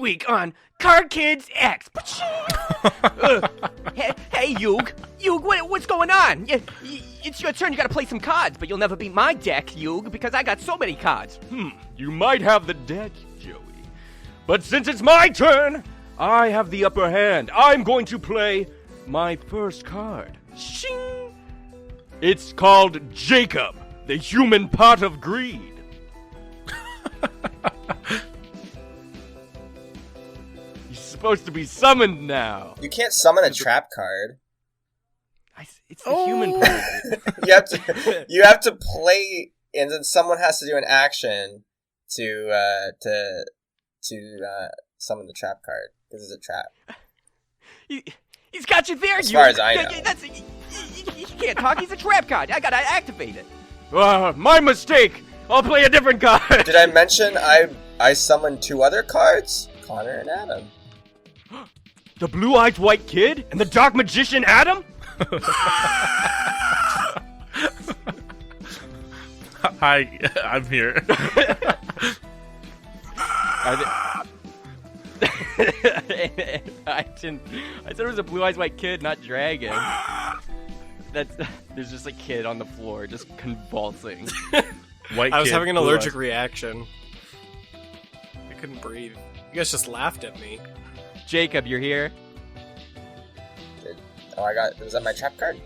week on Card Kids X. Hey, Yug, what's going on? It's your turn. You gotta play some cards, but you'll never beat my deck, Yug, because I got so many cards. You might have the deck, Joey, but since it's my turn, I have the upper hand. I'm going to play my first card. Shing! It's called Jacob, the human pot of greed. He's supposed to be summoned now. You can't summon a trap card. It's the human pot. you have to play, and then someone has to do an action to summon the trap card. This is a trap. He's got you there, as far as I know. He can't talk. He's a trap card. I gotta activate it. My mistake. I'll play a different card. Did I mention I summoned 2 other cards? Connor and Adam. The blue-eyed white kid and the dark magician Adam? Hi, I'm here. I said it was a blue-eyed white kid, not dragon. There's just a kid on the floor just convulsing. White I was kid, having an blue allergic eyes. reaction. I couldn't breathe. You guys just laughed at me. Jacob, you're here. Was that my trap card?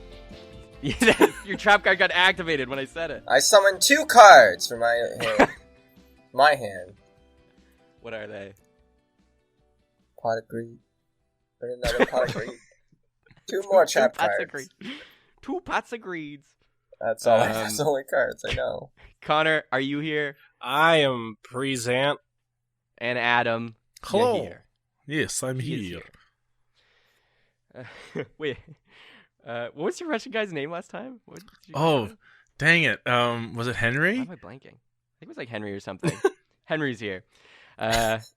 Your trap card got activated when I said it. I summoned 2 cards for my hand. My hand. What are they? Pot of greed. Or another pot of greed. 2 more trap cards. 2 pots of greeds. That's the only cards I know. Connor, are you here? I am present. And Adam, Hello. you're here. Yes, I'm He is here. Wait, what was your Russian guy's name last time? What did you Oh, say? dang it. Was it Why Henry? am I blanking? I think it was like Henry or something. Henry's here.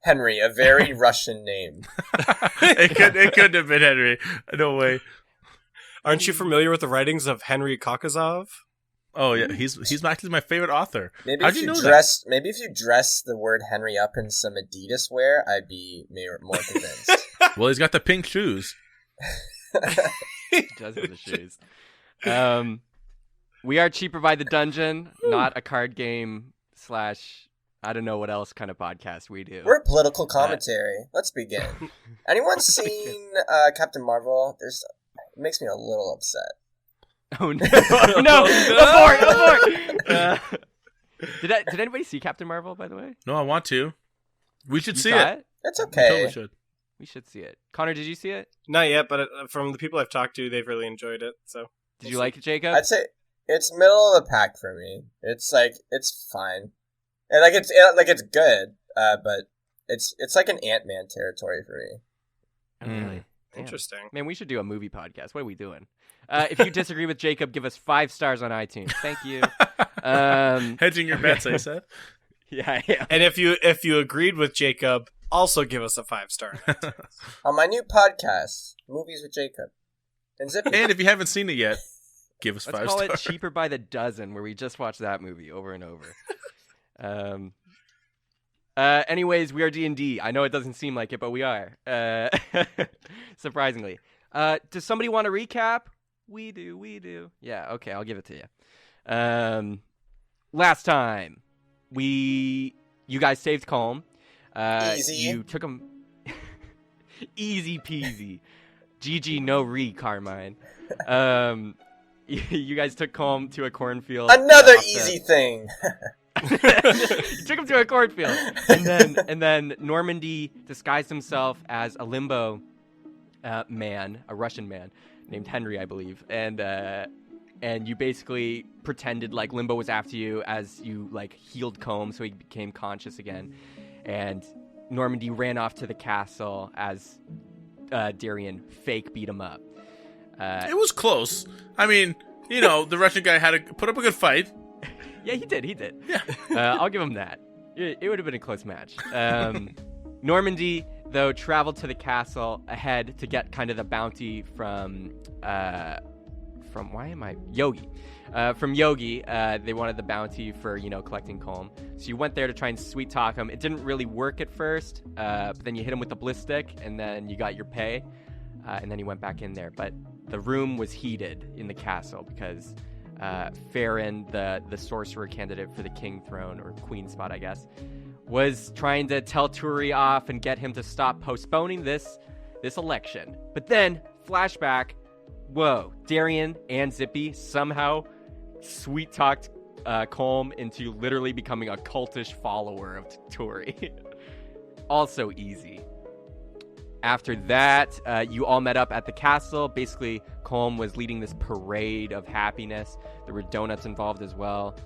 Henry, a very Russian name. it could have been Henry. No way. Aren't you familiar with the writings of Henry Kaukazov? Oh yeah, he's actually my favorite author. Maybe How'd if you you know dress, maybe if you dress the word Henry up in some Adidas wear, I'd be more convinced. Well, he's got the pink shoes. He does have the shoes. We are Cheaper by the Dungeon, not a card game / I don't know what else kind of podcast we do. We're political commentary. Let's begin. Anyone seen Captain Marvel? It makes me a little upset. Oh no! No! Abort! Did anybody see Captain Marvel, by the way? No, I want to. We should You see saw it. It's We okay. totally should. We should see it. Connor, did you see it? Not yet, but from the people I've talked to, they've really enjoyed it. So Did you like it, Jacob? I'd say it's middle of the pack for me. It's fine, and it's good. But it's like an Ant-Man territory for me. Oh, really? Damn. interesting. Man, we should do a movie podcast. What are we doing? If you disagree with Jacob, give us 5 stars on iTunes. Thank you. Hedging your bets, I said. Yeah. And if you agreed with Jacob, also give us a 5-star. On my new podcast, Movies with Jacob. And Zippy. And if you haven't seen it yet, give us Let's 5 call stars. it Cheaper by the Dozen, where we just watch that movie over and over. Anyways, we are D&D. I know it doesn't seem like it, but we are. Surprisingly. Does somebody want to recap? We do. Yeah, okay, I'll give it to you. Last time, you guys saved Colm. Easy. You took him... Easy peasy. GG, no Carmine. You guys took Colm to a cornfield. Another easy thing. You took him to a cornfield, and then Normandy disguised himself as a limbo man, a Russian man named Henry, I believe, and you basically pretended like Limbo was after you as you like healed Colm, so he became conscious again, and Normandy ran off to the castle as Darian fake beat him up. It was close. I mean, the Russian guy had to put up a good fight. Yeah, he did. Yeah. I'll give him that. It would have been a close match. Normandy, though, traveled to the castle ahead to get kind of the bounty from from Yogi. From Yogi, they wanted the bounty for, collecting Colm. So you went there to try and sweet talk him. It didn't really work at first, but then you hit him with the bliss stick, and then you got your pay, and then you went back in there. But the room was heated in the castle because Farron, the sorcerer candidate for the king throne, or queen spot, I guess, was trying to tell Turi off and get him to stop postponing this election. But then, flashback, whoa, Darian and Zippy somehow sweet-talked Colm into literally becoming a cultish follower of Turi. Also easy. After that, you all met up at the castle. Basically, Colm was leading this parade of happiness. There were donuts involved as well.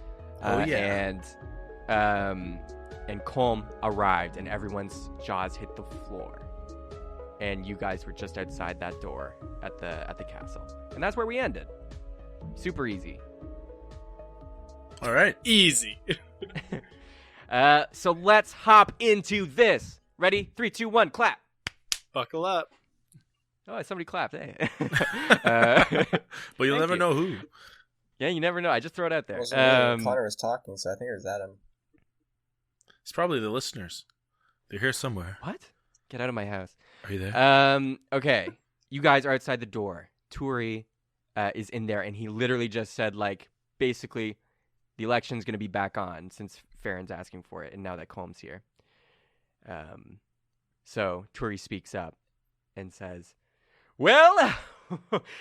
And Colm arrived, and everyone's jaws hit the floor. And you guys were just outside that door at the castle. And that's where we ended. Super easy. All right. Easy. So let's hop into this. Ready? 3, 2, 1, clap. Buckle up. Oh, somebody clapped. Hey. But you'll never know who. Yeah, you never know. I just throw it out there. Connor was talking, so I think it was Adam. It's probably the listeners. They're here somewhere. What? Get out of my house. Are you there? Okay. You guys are outside the door. Turi is in there, and he literally just said, basically, the election's going to be back on since Farron's asking for it, and now that Colm's here. So Turi speaks up and says, well,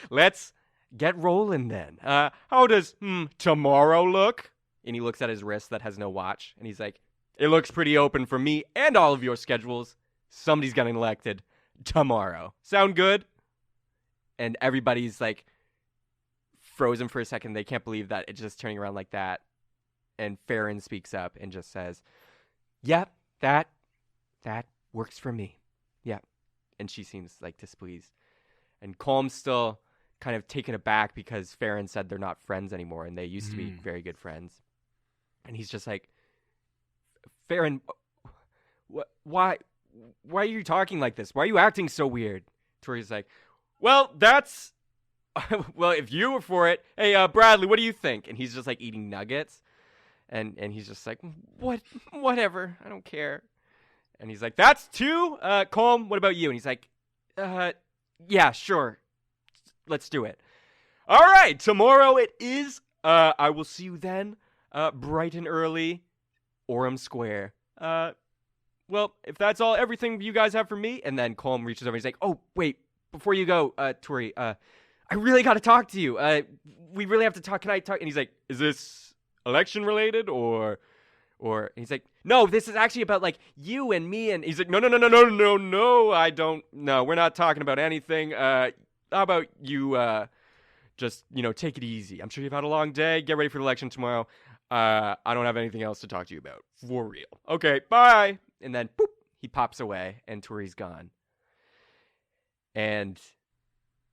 let's get rolling then. How does tomorrow look? And he looks at his wrist that has no watch, and he's like, it looks pretty open for me and all of your schedules. Somebody's getting elected tomorrow. Sound good? And everybody's frozen for a second. They can't believe that it's just turning around like that. And Farron speaks up and just says, yep, that works for me. Yep. And she seems displeased. And Colm's still kind of taken aback because Farron said they're not friends anymore, and they used to be very good friends. And he's just like, Farron, why are you talking like this? Why are you acting so weird? Tori's like, well, that's... well, if you were for it, hey, Bradley, what do you think? And he's just eating nuggets. And he's just like, whatever, I don't care. And he's like, that's two? Colm, what about you? And he's like, yeah, sure. Let's do it. All right, tomorrow it is. I will see you then, bright and early, Orem Square. Well, if that's everything you guys have for me. And then Colm reaches over and he's like, oh, wait, before you go, Turi, I really got to talk to you. We really have to talk. Can I talk? And he's like, is this election related or and he's like, no, this is actually about you and me. And he's like, no, I don't. No, we're not talking about anything. How about you just, take it easy. I'm sure you've had a long day. Get ready for the election tomorrow. I don't have anything else to talk to you about. For real. Okay, bye. And then, boop, he pops away, and Turi's gone. And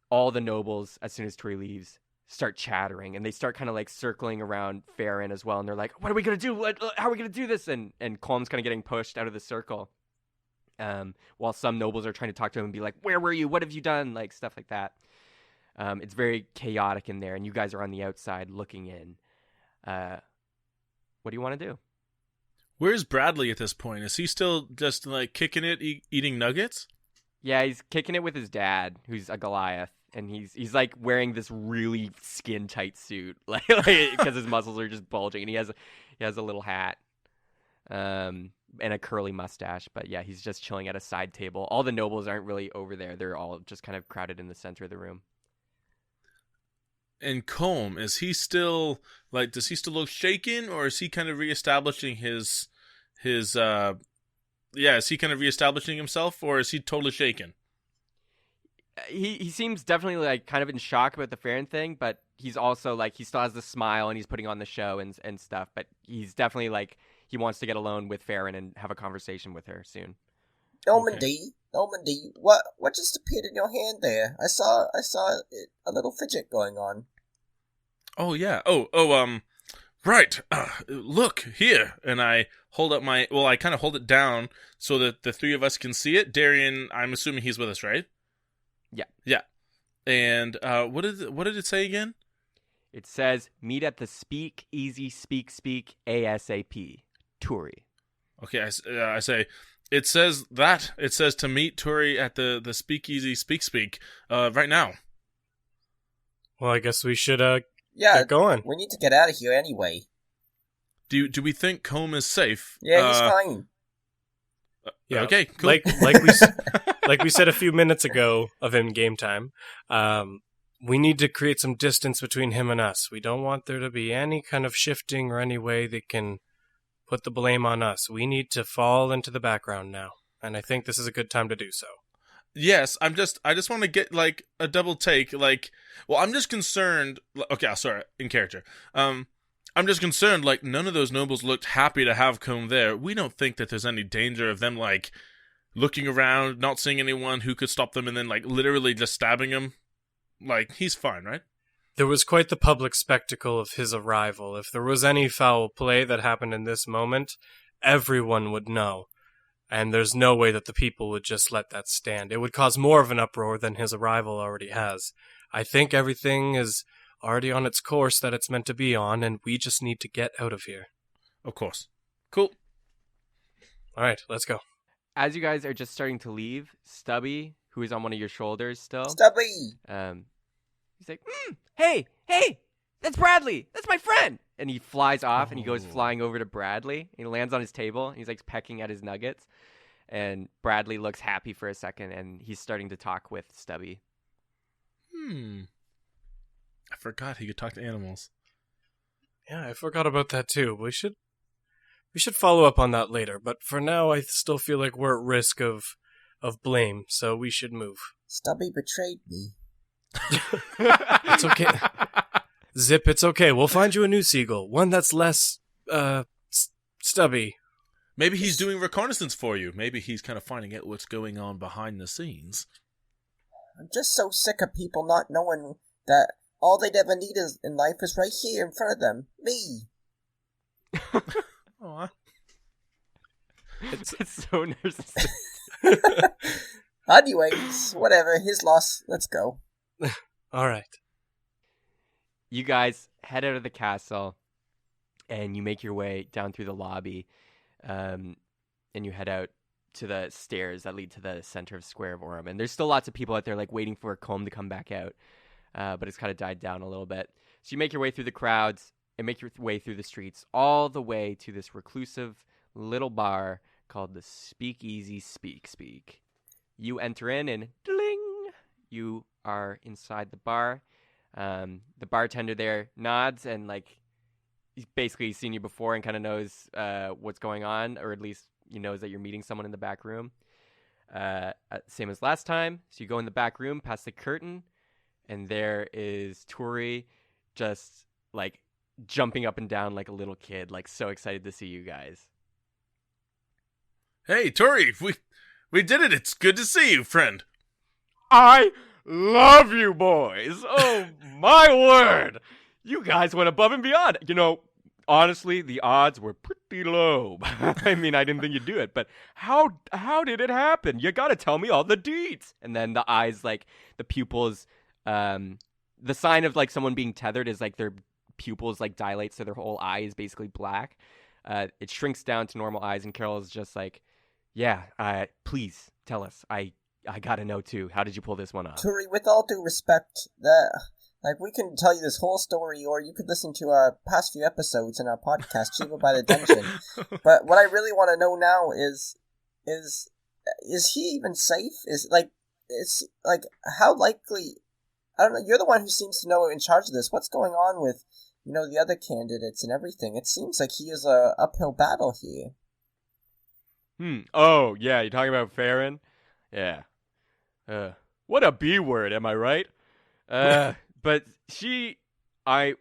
all the nobles, as soon as Turi leaves, start chattering, and they start kind of circling around Farron as well. And they're like, what are we going to do? How are we going to do this? And Colm's kind of getting pushed out of the circle. While some nobles are trying to talk to him and be like, where were you? What have you done? Stuff like that. It's very chaotic in there, and you guys are on the outside looking in. What do you want to do? Where's Bradley at this point? Is he still just kicking it, eating nuggets? Yeah, he's kicking it with his dad, who's a Goliath, and he's wearing this really skin tight suit, because his muscles are just bulging, and he has a little hat, and a curly mustache. But yeah, he's just chilling at a side table. All the nobles aren't really over there; they're all just kind of crowded in the center of the room. And Colm, is he still does he still look shaken, or is he kind of reestablishing his is he kind of reestablishing himself, or is he totally shaken? He seems definitely kind of in shock about the Farron thing, but he's also he still has the smile and he's putting on the show and stuff, but he's definitely he wants to get alone with Farron and have a conversation with her soon. Normandy, what just appeared in your hand there? I saw a little fidget going on. Oh yeah. Right. Look here, and I hold up I kind of hold it down so that the three of us can see it. Darian, I'm assuming he's with us, right? Yeah. Yeah. And what did it say again? It says, meet at the Speak Easy Speak ASAP. Turi. Okay, I say, it says to meet Turi at the Speakeasy Speak right now. Well, I guess we should Yeah, get going. we need to get out of here anyway. Do we think Colm is safe? Yeah, he's fine. Yeah, okay, cool. Like we said a few minutes ago of in-game time, we need to create some distance between him and us. We don't want there to be any kind of shifting or any way they can put the blame on us. We need to fall into the background now, and I think this is a good time to do so. Yes, I just want to get like a double take. Like, well, I'm just concerned. Okay, sorry, in character. I'm just concerned. Like, none of those nobles looked happy to have Colm there. We don't think that there's any danger of them like looking around, not seeing anyone who could stop them, and then like literally just stabbing him. Like, he's fine, right? There was quite the public spectacle of his arrival. If there was any foul play that happened in this moment, everyone would know. And there's no way that the people would just let that stand. It would cause more of an uproar than his arrival already has. I think everything is already on its course that it's meant to be on, and we just need to get out of here. Of course. Cool. All right, let's go. As you guys are just starting to leave, Stubby, who is on one of your shoulders still, Stubby! he's like, hey, that's Bradley. That's my friend. And he flies off and he goes flying over to Bradley. And he lands on his table. And he's like pecking at his nuggets. And Bradley looks happy for a second and he's starting to talk with Stubby. I forgot he could talk to animals. Yeah, I forgot about that too. We should follow up on that later. But for now, I still feel like we're at risk of blame. So we should move. Stubby betrayed me. It's okay. Zip, it's okay. We'll find you a new seagull. One that's less, stubby. Maybe he's doing reconnaissance for you. Maybe he's kind of finding out what's going on behind the scenes. I'm just so sick of people not knowing that all they'd ever need in life is right here in front of them. Me. Aw. It's so narcissistic. Anyways, whatever. His loss. Let's go. All right. You guys head out of the castle, and you make your way down through the lobby, and you head out to the stairs that lead to the center of Square of Orem. And there's still lots of people out there, like, waiting for Colm to come back out, but it's kind of died down a little bit. So you make your way through the crowds and make your way through the streets, all the way to this reclusive little bar called the Speakeasy Speak. You enter in, and ding, you are inside the bar. The bartender there nods and like he's basically seen you before and kind of knows what's going on, or at least he knows that you're meeting someone in the back room. Same as last time. So you go in the back room past the curtain, and there is Turi just like jumping up and down like a little kid, like so excited to see you guys. Hey, Turi, we did it. It's good to see you, friend. I love you boys. Oh, my word. You guys went above and beyond. You know, honestly, the odds were pretty low. I mean, I didn't think you'd do it, but how did it happen? You got to tell me all the deets. And then the eyes, like the pupils, the sign of like someone being tethered is like their pupils like dilate, so their whole eye is basically black. It shrinks down to normal eyes, and Carol is just like, yeah, please tell us. I got to know too. How did you pull this one off? Turi, with all due respect, we can tell you this whole story, or you could listen to our past few episodes in our podcast, Shiva by the Dungeon. But what I really want to know now is he even safe? Is how likely? I don't know. You're the one who seems to know in charge of this. What's going on with, the other candidates and everything? It seems like he is a uphill battle here. Oh, yeah, you're talking about Farron? Yeah. What a B word, am I right? But I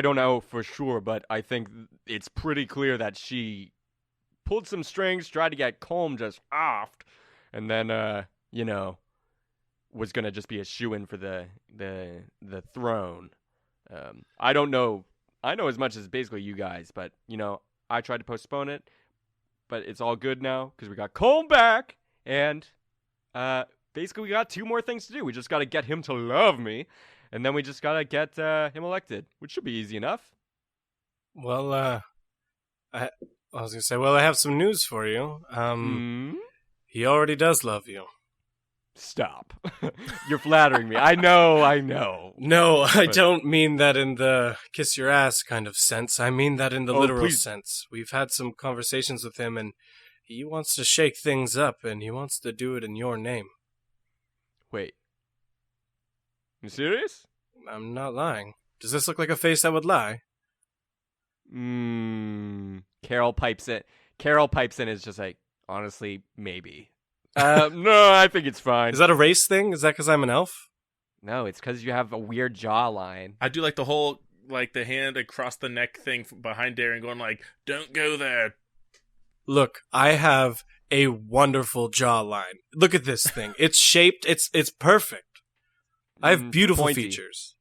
don't know for sure, but I think it's pretty clear that she pulled some strings, tried to get Colm just offed, and then, was going to just be a shoo-in for the throne. I don't know. I know as much as basically you guys, but, I tried to postpone it, but it's all good now because we got Colm back, and basically we got two more things to do. We just got to get him to love me, and then we just gotta get him elected, which should be easy enough. Well, I was gonna say, well, I have some news for you. He already does love you. Stop. You're flattering me. I know. No, I don't mean that in the kiss your ass kind of sense. I mean that in the literal please. sense. We've had some conversations with him, and he wants to shake things up, and he wants to do it in your name. Wait. You serious? I'm not lying. Does this look like a face that would lie? Carol pipes in. Carol pipes in is just like, honestly, maybe. No, I think it's fine. Is that a race thing? Is that because I'm an elf? No, it's because you have a weird jawline. I do like the whole, like, the hand across the neck thing behind Darren going like, don't go there. Look, I have a wonderful jawline. Look at this thing. It's shaped. It's perfect. I have beautiful pointy. features.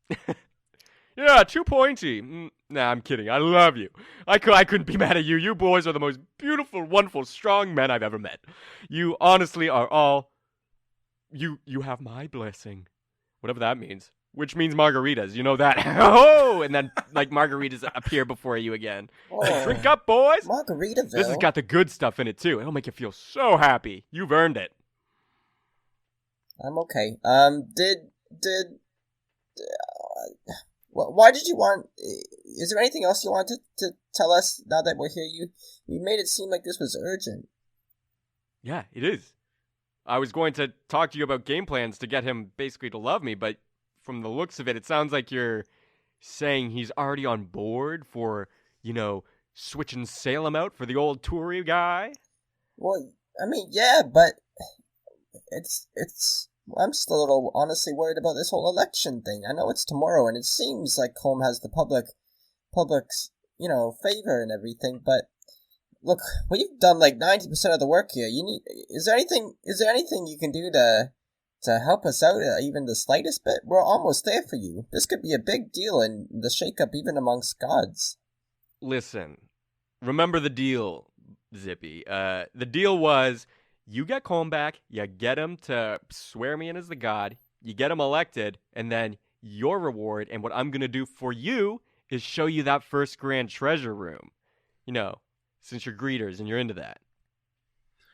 Yeah, too pointy. Nah, I'm kidding. I love you. I couldn't be mad at you. You boys are the most beautiful, wonderful, strong men I've ever met. You honestly are all... You have my blessing. Whatever that means. Which means margaritas. You know that. Oh! And then, like, margaritas appear before you again. Oh, Drink up, boys! Margaritaville. This has got the good stuff in it, too. It'll make you feel so happy. You've earned it. I'm okay. Why did you want... Is there anything else you wanted to tell us now that we're here? You made it seem like this was urgent. Yeah, it is. I was going to talk to you about game plans to get him basically to love me, but from the looks of it, it sounds like you're saying he's already on board for, switching Salem out for the old Turi guy? Well, I mean, yeah, but it's... I'm still a little honestly worried about this whole election thing. I know it's tomorrow, and it seems like Colm has the public's, favor and everything, but look, we've done like 90% of the work here. Is there anything you can do to help us out, even the slightest bit? We're almost there for you. This could be a big deal in the shakeup even amongst gods. Listen, remember the deal, Zippy. The deal was... You get Colm back, you get him to swear me in as the god, you get him elected, and then your reward and what I'm going to do for you is show you that first grand treasure room. Since you're greeters and you're into that.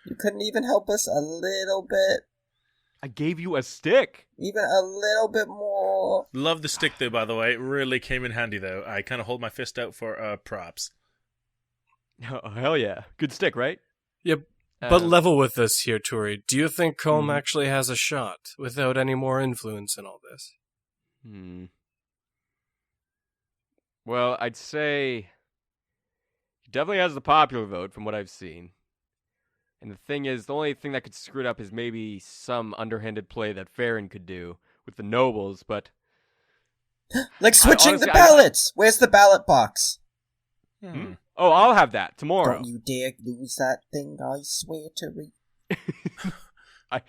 You couldn't even help us a little bit? I gave you a stick. Even a little bit more? Love the stick, though, by the way. It really came in handy, though. I kind of hold my fist out for props. Oh, hell yeah. Good stick, right? Yep. But level with us here, Turi. Do you think Colm actually has a shot without any more influence in all this? Well, I'd say he definitely has the popular vote from what I've seen. And the thing is, the only thing that could screw it up is maybe some underhanded play that Farron could do with the nobles, but... Like switching the ballots! Where's the ballot box? Oh, I'll have that tomorrow. Don't you dare lose that thing, I swear to you.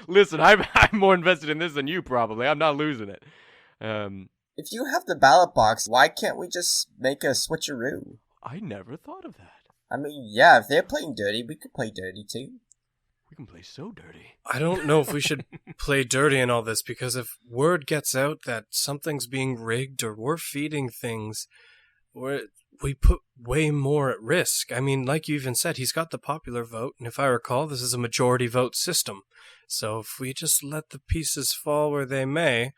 Listen, I'm more invested in this than you probably. I'm not losing it. If you have the ballot box, why can't we just make a switcheroo? I never thought of that. I mean, yeah, if they're playing dirty, we could play dirty too. We can play so dirty. I don't know if we should play dirty in all this, because if word gets out that something's being rigged or we're feeding things, we put way more at risk. I mean, like you even said, he's got the popular vote, and if I recall, this is a majority vote system. So if we just let the pieces fall where they may,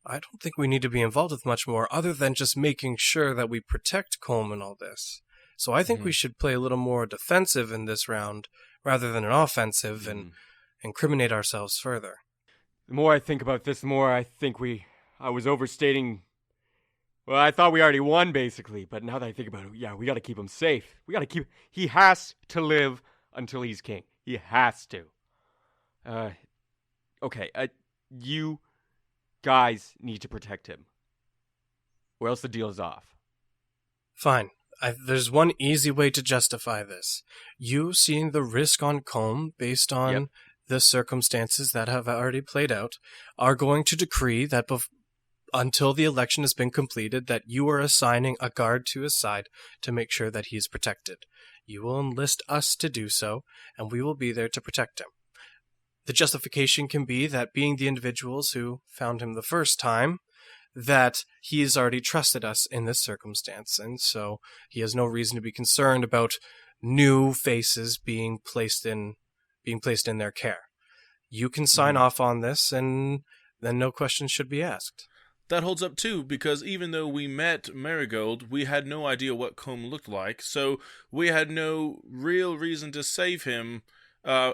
I don't think we need to be involved with much more other than just making sure that we protect Colm in all this. So I think we should play a little more defensive in this round rather than an offensive and incriminate ourselves further. The more I think about this, the more I think I was overstating. Well, I thought we already won, basically, but now that I think about it, yeah, we gotta keep him safe. He has to live until he's king. He has to. Okay, you guys need to protect him, or else the deal is off. Fine. There's one easy way to justify this. You seeing the risk on Colm based on the circumstances that have already played out are going to decree that until the election has been completed, that you are assigning a guard to his side to make sure that he's protected. You will enlist us to do so, and we will be there to protect him. The justification can be that being the individuals who found him the first time, that he's already trusted us in this circumstance, and so he has no reason to be concerned about new faces being placed in their care. You can sign off on this, and then no questions should be asked. That holds up too, because even though we met Marigold, we had no idea what Colm looked like, so we had no real reason to save him,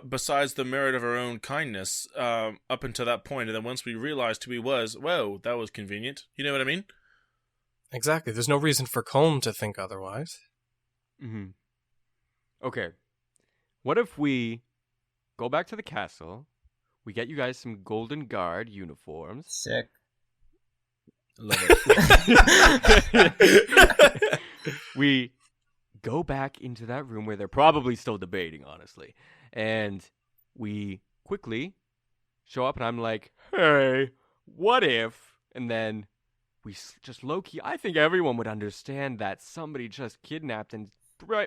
besides the merit of our own kindness, up until that point. And then once we realized who he was, well, that was convenient. You know what I mean? Exactly. There's no reason for Colm to think otherwise. Mm-hmm. Okay. What if we go back to the castle, we get you guys some Golden Guard uniforms. Sick. Love it. We go back into that room where they're probably still debating, honestly. And we quickly show up, and I'm like, hey, what if? And then we just low-key, I think everyone would understand that somebody just kidnapped and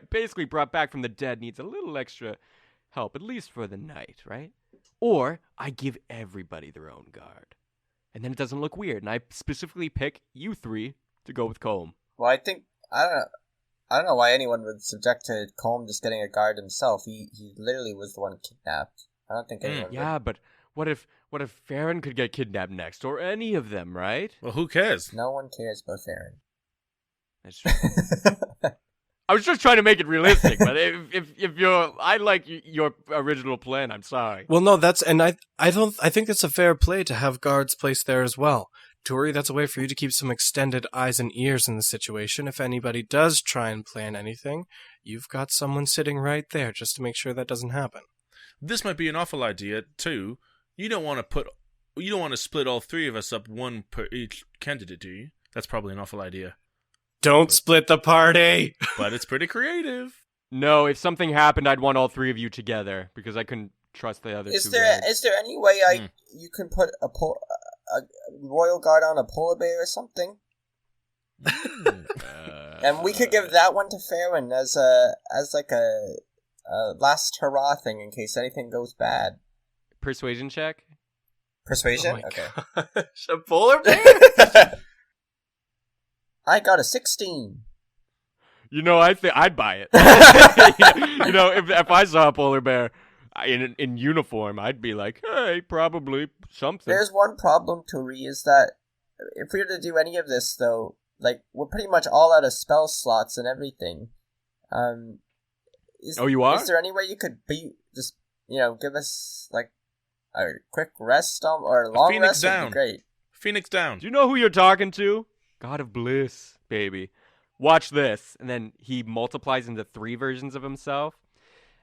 basically brought back from the dead needs a little extra help, at least for the night, right? Or I give everybody their own guard. And then it doesn't look weird. And I specifically pick you three to go with Colm. Well, I don't know why anyone would subject to Colm just getting a guard himself. He literally was the one kidnapped. I don't think anyone Yeah, would. but what if Farron could get kidnapped next? Or any of them, right? Well, who cares? No one cares about Farron. That's true. I was just trying to make it realistic, but if I like your original plan. I'm sorry. Well, no, I think it's a fair play to have guards placed there as well. Turi, that's a way for you to keep some extended eyes and ears in the situation. If anybody does try and plan anything, you've got someone sitting right there just to make sure that doesn't happen. This might be an awful idea too. You don't want to split all three of us up, one per each candidate, do you? That's probably an awful idea. Don't split the party! But it's pretty creative. No, if something happened, I'd want all three of you together because I couldn't trust the other two guys. Is there any way you can put a royal guard on a polar bear or something? And we could give that one to Farron as a last hurrah thing in case anything goes bad. Persuasion check? Persuasion? Oh Okay. Gosh, a polar bear? I got a 16. You know, I think I'd buy it. You know, if I saw a polar bear in uniform, I'd be like, hey, probably something. There's one problem, Turi, is that if we were to do any of this, though, like, we're pretty much all out of spell slots and everything. You are? Is there any way you could give us, like, a quick rest or a long Phoenix rest would down. be great. Phoenix down. Do you know who you're talking to? God of Bliss, baby. Watch this. And then he multiplies into 3 versions of himself.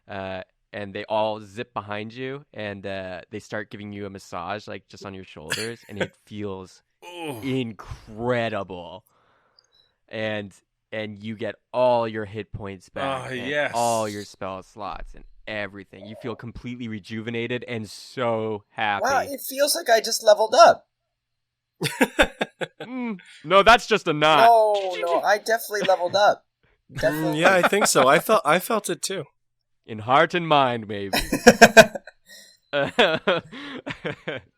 And they all zip behind you. And they start giving you a massage, like, just on your shoulders. And it feels incredible. And you get all your hit points back. And yes. all your spell slots and everything. You feel completely rejuvenated and so happy. Wow, it feels like I just leveled up. No, that's just a knot. No, I definitely leveled up. Definitely. Yeah, I think so. I felt it too. In heart and mind, maybe.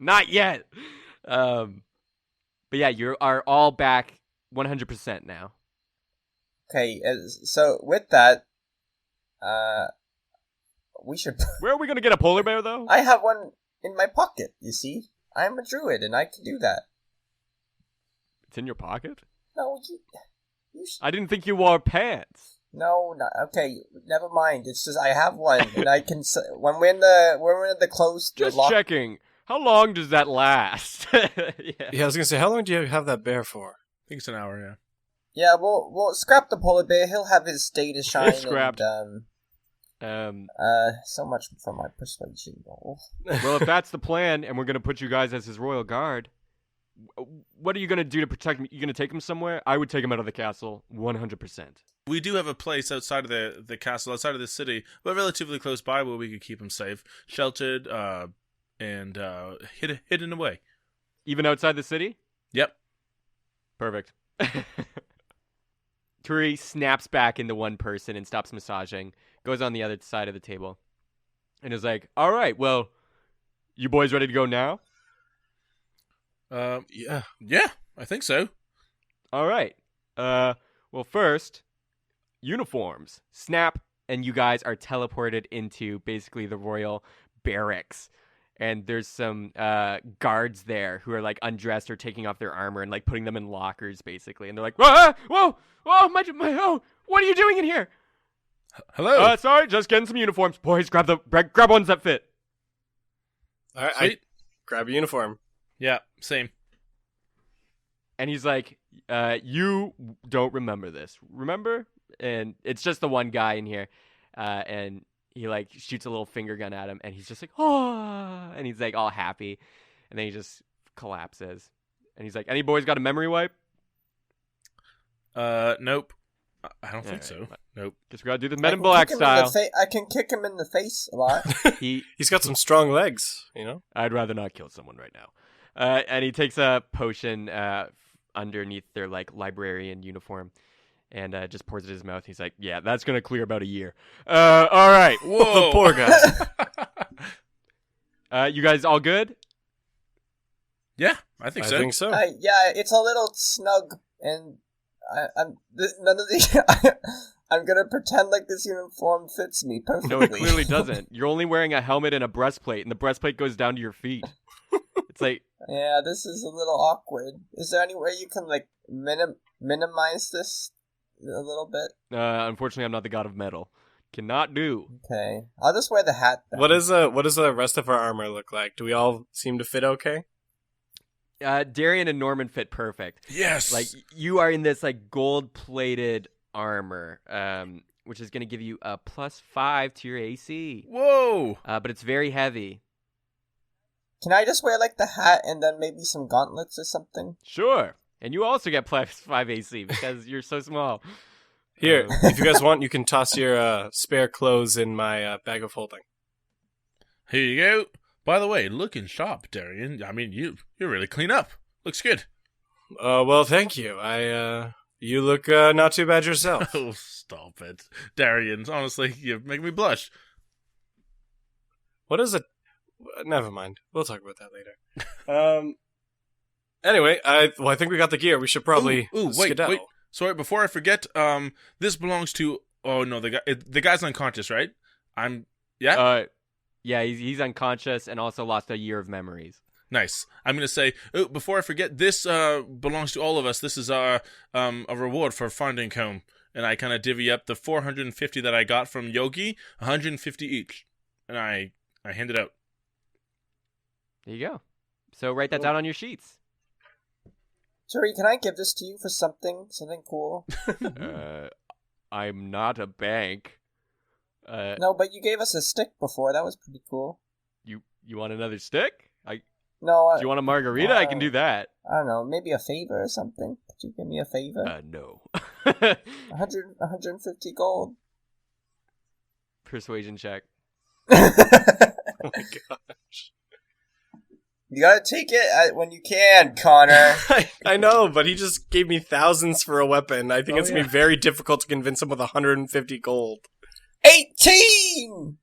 Not yet. But yeah, you are all back 100% now. Okay, so with that, we should... Where are we going to get a polar bear, though? I have one in my pocket, you see? I'm a druid, and I can do that. It's in your pocket? No, you I didn't think you wore pants. No, okay, never mind. It's just I have one, and I can... When we're in the closed... Just checking. How long does that last? Yeah, I was going to say, how long do you have that bear for? I think it's an hour, yeah. Yeah, we'll scrap the polar bear. He'll have his day to shine. Scrapped. And, so much for my persuasion roll. Well, if that's the plan, and we're going to put you guys as his royal guard, what are you going to do to protect me? You going to take him somewhere? I would take him out of the castle 100%. We do have a place outside of the castle, outside of the city, but relatively close by where we could keep him safe, sheltered, and hidden away. Even outside the city? Yep. Perfect. Turi snaps back into one person and stops massaging, goes on the other side of the table, and is like, all right, well, you boys ready to go now? Yeah. Yeah. I think so. All right. Well, first, uniforms. Snap, and you guys are teleported into basically the royal barracks. And there's some guards there who are like undressed or taking off their armor and like putting them in lockers, basically. And they're like, whoa, whoa, whoa, oh, what are you doing in here? Hello. Sorry, just getting some uniforms. Boys, grab ones that fit. All right, Sweet. grab a uniform. Yeah, same. And he's like, you don't remember this, remember? And it's just the one guy in here. And he like shoots a little finger gun at him, and he's just like, oh, and he's like all happy. And then he just collapses. And he's like, any boys got a memory wipe? Nope. I don't think Alright, so. Nope. Guess we gotta do the I Men in can Black kick him in the style. I can kick him in the face a lot. He's got some strong legs, you know? I'd rather not kill someone right now. And he takes a potion underneath their like librarian uniform and just pours it in his mouth. He's like, yeah, that's gonna clear about a year. All right. Whoa. The poor guy. You guys all good? Yeah, I think so. I think so. Yeah, it's a little snug, and none of the. I'm gonna pretend like this uniform fits me perfectly. No, it clearly doesn't. You're only wearing a helmet and a breastplate, and the breastplate goes down to your feet. It's like, Yeah, this is a little awkward. Is there any way you can like minimize this a little bit? unfortunately, I'm not the god of metal. Cannot do. Okay, I'll just wear the hat then. What does the rest of our armor look like? Do we all seem to fit okay? Darian and Norman fit perfect. Yes. Like, you are in this like gold-plated armor, which is going to give you a +5 to your AC. Whoa. But it's very heavy. Can I just wear like the hat and then maybe some gauntlets or something? Sure. And you also get +5 AC because you're so small. Here, if you guys want, you can toss your spare clothes in my bag of holding. Here you go. By the way, looking sharp, Darian. I mean, you're really clean up. Looks good. Well, thank you. You look not too bad yourself. Oh, stop it. Darian, honestly, you make me blush. What is it? Never mind. We'll talk about that later. Anyway, I think we got the gear. We should probably Wait. skedaddle. Sorry, before I forget, this belongs to... Oh, no, the guy's unconscious, right? Yeah? Yeah, he's unconscious and also lost a year of memories. Nice. I'm going to say, before I forget, this belongs to all of us. This is our a reward for finding Colm. And I kind of divvy up the 450 that I got from Yogi, 150 each. And I hand it out. There you go. So write that down on your sheets. Turi, can I give this to you for something cool? I'm not a bank. No, but you gave us a stick before. That was pretty cool. You want another stick? No, Do you want a margarita? I can do that. I don't know, maybe a favor or something. Could you give me a favor? No. 150 gold. Persuasion check. Oh my gosh. You gotta take it when you can, Connor. I know, but he just gave me thousands for a weapon. I think it's going to be very difficult to convince him with 150 gold. 18!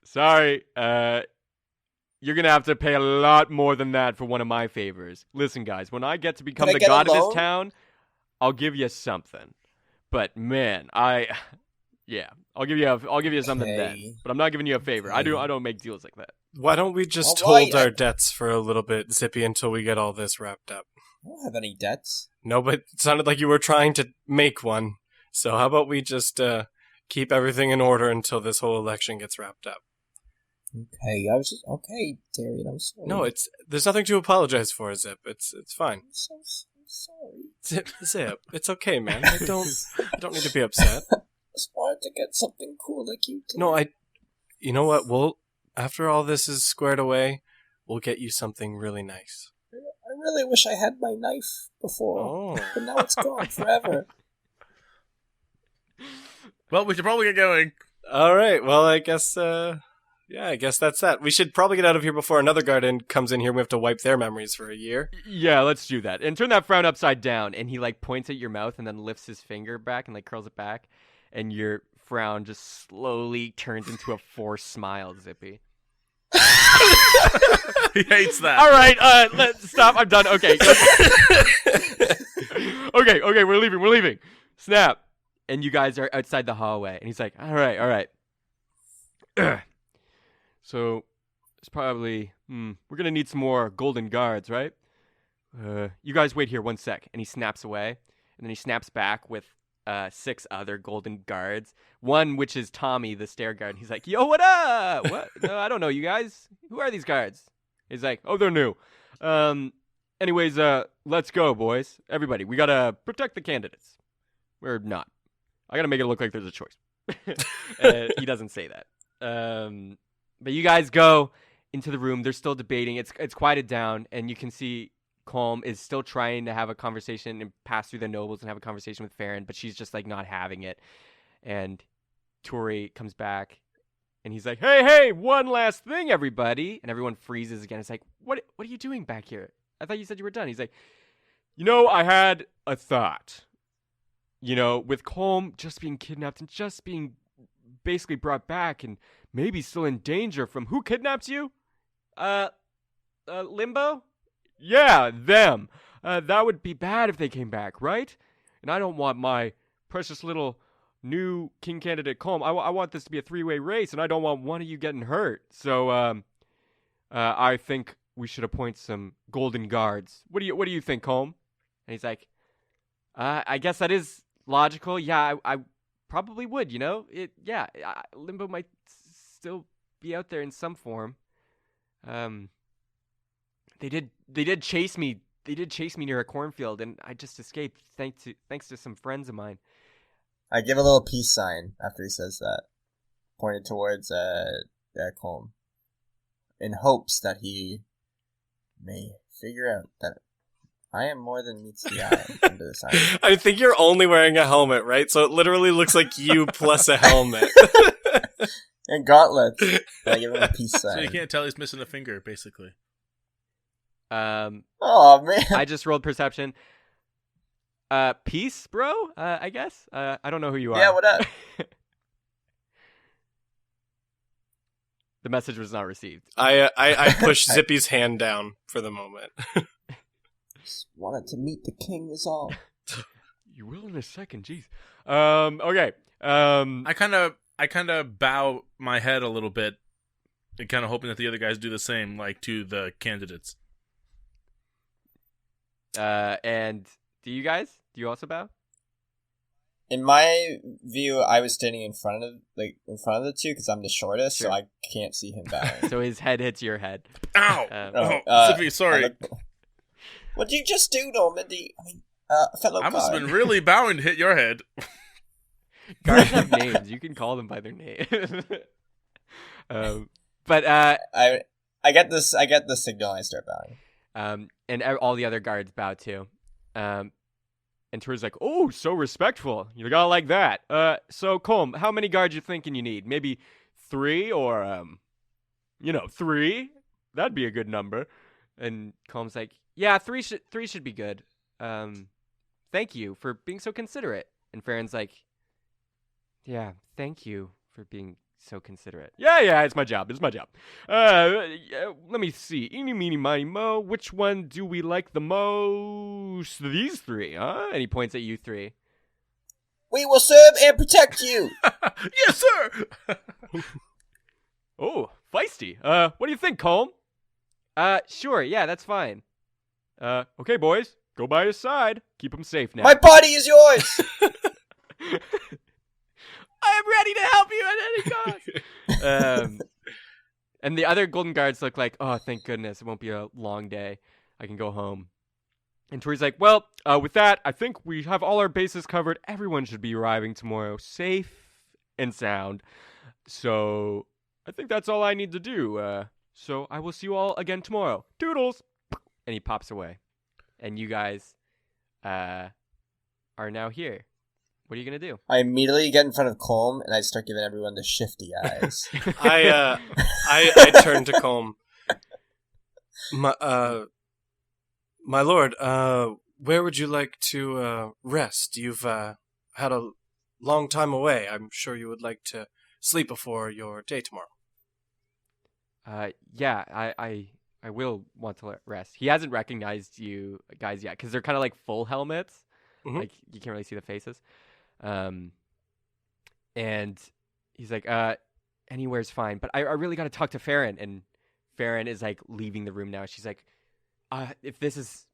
Sorry. You're going to have to pay a lot more than that for one of my favors. Listen, guys, when I get to become Can I the get a god of loan? this town, I'll give you something. But man, yeah, I'll give you something Okay. then. But I'm not giving you a favor. I don't make deals like that. Why don't we just All right, hold our debts for a little bit, Zippy, until we get all this wrapped up? I don't have any debts. No, but it sounded like you were trying to make one. So how about we just keep everything in order until this whole election gets wrapped up? Okay, okay, Darian, I'm sorry. No, there's nothing to apologize for, Zip. It's fine. I'm sorry. Zip, it's okay, man. I don't need to be upset. I just wanted to get something cool like you did. No, you know what? After all this is squared away, we'll get you something really nice. I really wish I had my knife before, Oh. but now it's gone forever. Well, we should probably get going. All right. Well, I guess I guess that's that. We should probably get out of here before another guardian comes in here. We have to wipe their memories for a year. Yeah, let's do that. And turn that frown upside down. And he like points at your mouth and then lifts his finger back and like curls it back. And your frown just slowly turns into a forced smile, Zippy. He hates that. All right, let's stop. I'm done. Okay. Okay, we're leaving. Snap. And you guys are outside the hallway, and he's like, all right. So, it's probably, we're gonna need some more golden guards, right? You guys wait here 1 sec. And he snaps away, and then he snaps back with 6 other golden guards. One, which is Tommy, the stair guard. He's like, yo, what up? What? No, I don't know you guys. Who are these guards? He's like, Oh, they're new. Anyways, let's go, boys. Everybody, we gotta protect the candidates. We're not. I gotta make it look like there's a choice. he doesn't say that. But you guys go into the room. They're still debating. It's quieted down, and you can see Colm is still trying to have a conversation and pass through the nobles and have a conversation with Farron, but she's just like not having it. And Turi comes back, and he's like, "Hey, one last thing, everybody!" And everyone freezes again. It's like, "What are you doing back here? I thought you said you were done." He's like, I had a thought. With Colm just being kidnapped and just being basically brought back and maybe still in danger from who kidnapped you? Limbo? Yeah, them. That would be bad if they came back, right? And I don't want my precious little new king candidate Colm. I want this to be a 3-way race, and I don't want one of you getting hurt. So, I think we should appoint some golden guards. What do you think, Colm? And he's like, I guess that is logical. Yeah, I probably would, Limbo might still be out there in some form. They did chase me. They did chase me near a cornfield, and I just escaped thanks to some friends of mine. I give a little peace sign after he says that, pointed towards Colm, in hopes that he may figure out that I am more than meets the eye under the sign. I think you're only wearing a helmet, right? So it literally looks like you plus a helmet. And gauntlets. I give him a peace sign. So you can't tell he's missing a finger, basically. Oh, man. I just rolled perception. Peace, bro? I guess. I don't know who you are. Yeah, what up? The message was not received. I push Zippy's hand down for the moment. Just wanted to meet the king is all. You will in a second, jeez. Okay. I kind of bow my head a little bit, and kind of hoping that the other guys do the same, like to the candidates. And do you also bow? In my view, I was standing in front of the two because I'm the shortest, Sure. so I can't see him bowing. So his head hits your head. Ow! Zippy, sorry. What did you just do, Normandy? Fellow I must have guard. been really bowing to hit your head. Guards have names. You can call them by their name. But I get this. I get the signal. I start bowing. and all the other guards bow too. And Turi's like, oh, so respectful. You gotta like that. So, Colm, how many guards you thinking you need? Maybe 3 or, 3? That'd be a good number. And Colm's like, yeah, 3 should be good. Thank you for being so considerate. And Farron's like, yeah, thank you for being so considerate. Yeah, it's my job. Let me see. Eeny, meeny, miny, mo. Which one do we like the most? These 3, huh? And he points at you 3. We will serve and protect you. Yes, sir. Oh, feisty. What do you think, Colm? Sure, yeah, that's fine. Okay, boys. Go by his side. Keep him safe now. My body is yours. I am ready to help you at any cost. And the other golden guards look like, oh, thank goodness, it won't be a long day. I can go home. And Turi's like, well, with that, I think we have all our bases covered. Everyone should be arriving tomorrow safe and sound. So I think that's all I need to do. So I will see you all again tomorrow. Toodles! And he pops away. And you guys are now here. What are you going to do? I immediately get in front of Colm and I start giving everyone the shifty eyes. I turn to Colm. My lord, where would you like to rest? You've had a long time away. I'm sure you would like to sleep before your day tomorrow. Yeah, I will want to rest. He hasn't recognized you guys yet because they're kind of like full helmets. Mhm. Like you can't really see the faces. And he's like, anywhere's fine, but I really got to talk to Farron. And Farron is like leaving the room now. She's like, if this is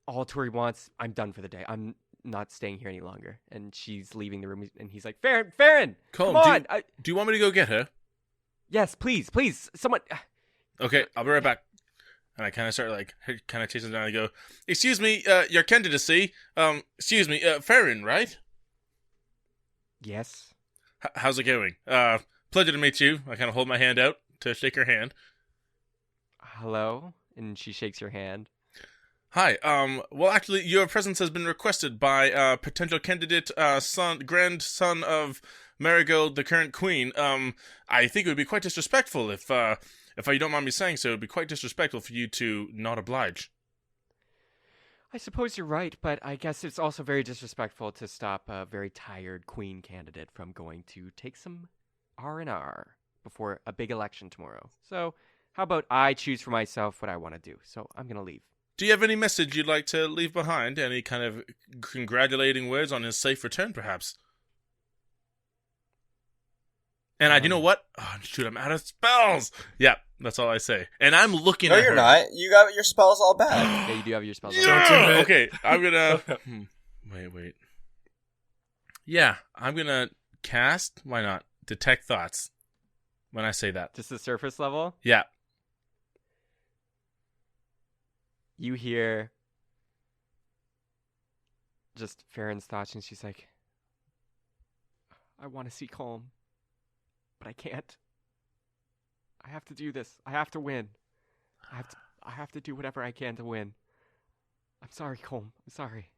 all Turi wants, I'm done for the day. I'm not staying here any longer. And she's leaving the room. And he's like, Farron, Colm, come on. do you want me to go get her? Yes, please, someone. Okay, I'll be right back. And I kind of start kind of chasing down. I go, excuse me, your candidacy. Excuse me, Farron, right? Yes. How's it going? Pleasure to meet you. I kind of hold my hand out to shake her hand. Hello, and she shakes your hand. Hi. Well, actually, your presence has been requested by potential candidate, grandson of Marigold, the current queen. I think it would be quite disrespectful if you don't mind me saying so. It would be quite disrespectful for you to not oblige. I suppose you're right, but I guess it's also very disrespectful to stop a very tired queen candidate from going to take some R&R before a big election tomorrow. So, how about I choose for myself what I want to do? So, I'm going to leave. Do you have any message you'd like to leave behind? Any kind of congratulating words on his safe return, perhaps? And you know what? Oh, shoot, I'm out of spells. Yeah, that's all I say. And I'm looking No, at you're her. not. You got your spells all back. Yeah, you do have your spells. Don't do it. Okay, I'm gonna. Wait. Yeah, I'm gonna cast. Why not? Detect thoughts. When I say that. Just the surface level? Yeah. You hear just Farron's thoughts, and she's like, I want to see Colm, but I can't. I have to do this. I have to win. I have to do whatever I can to win. I'm sorry, Colm. I'm sorry.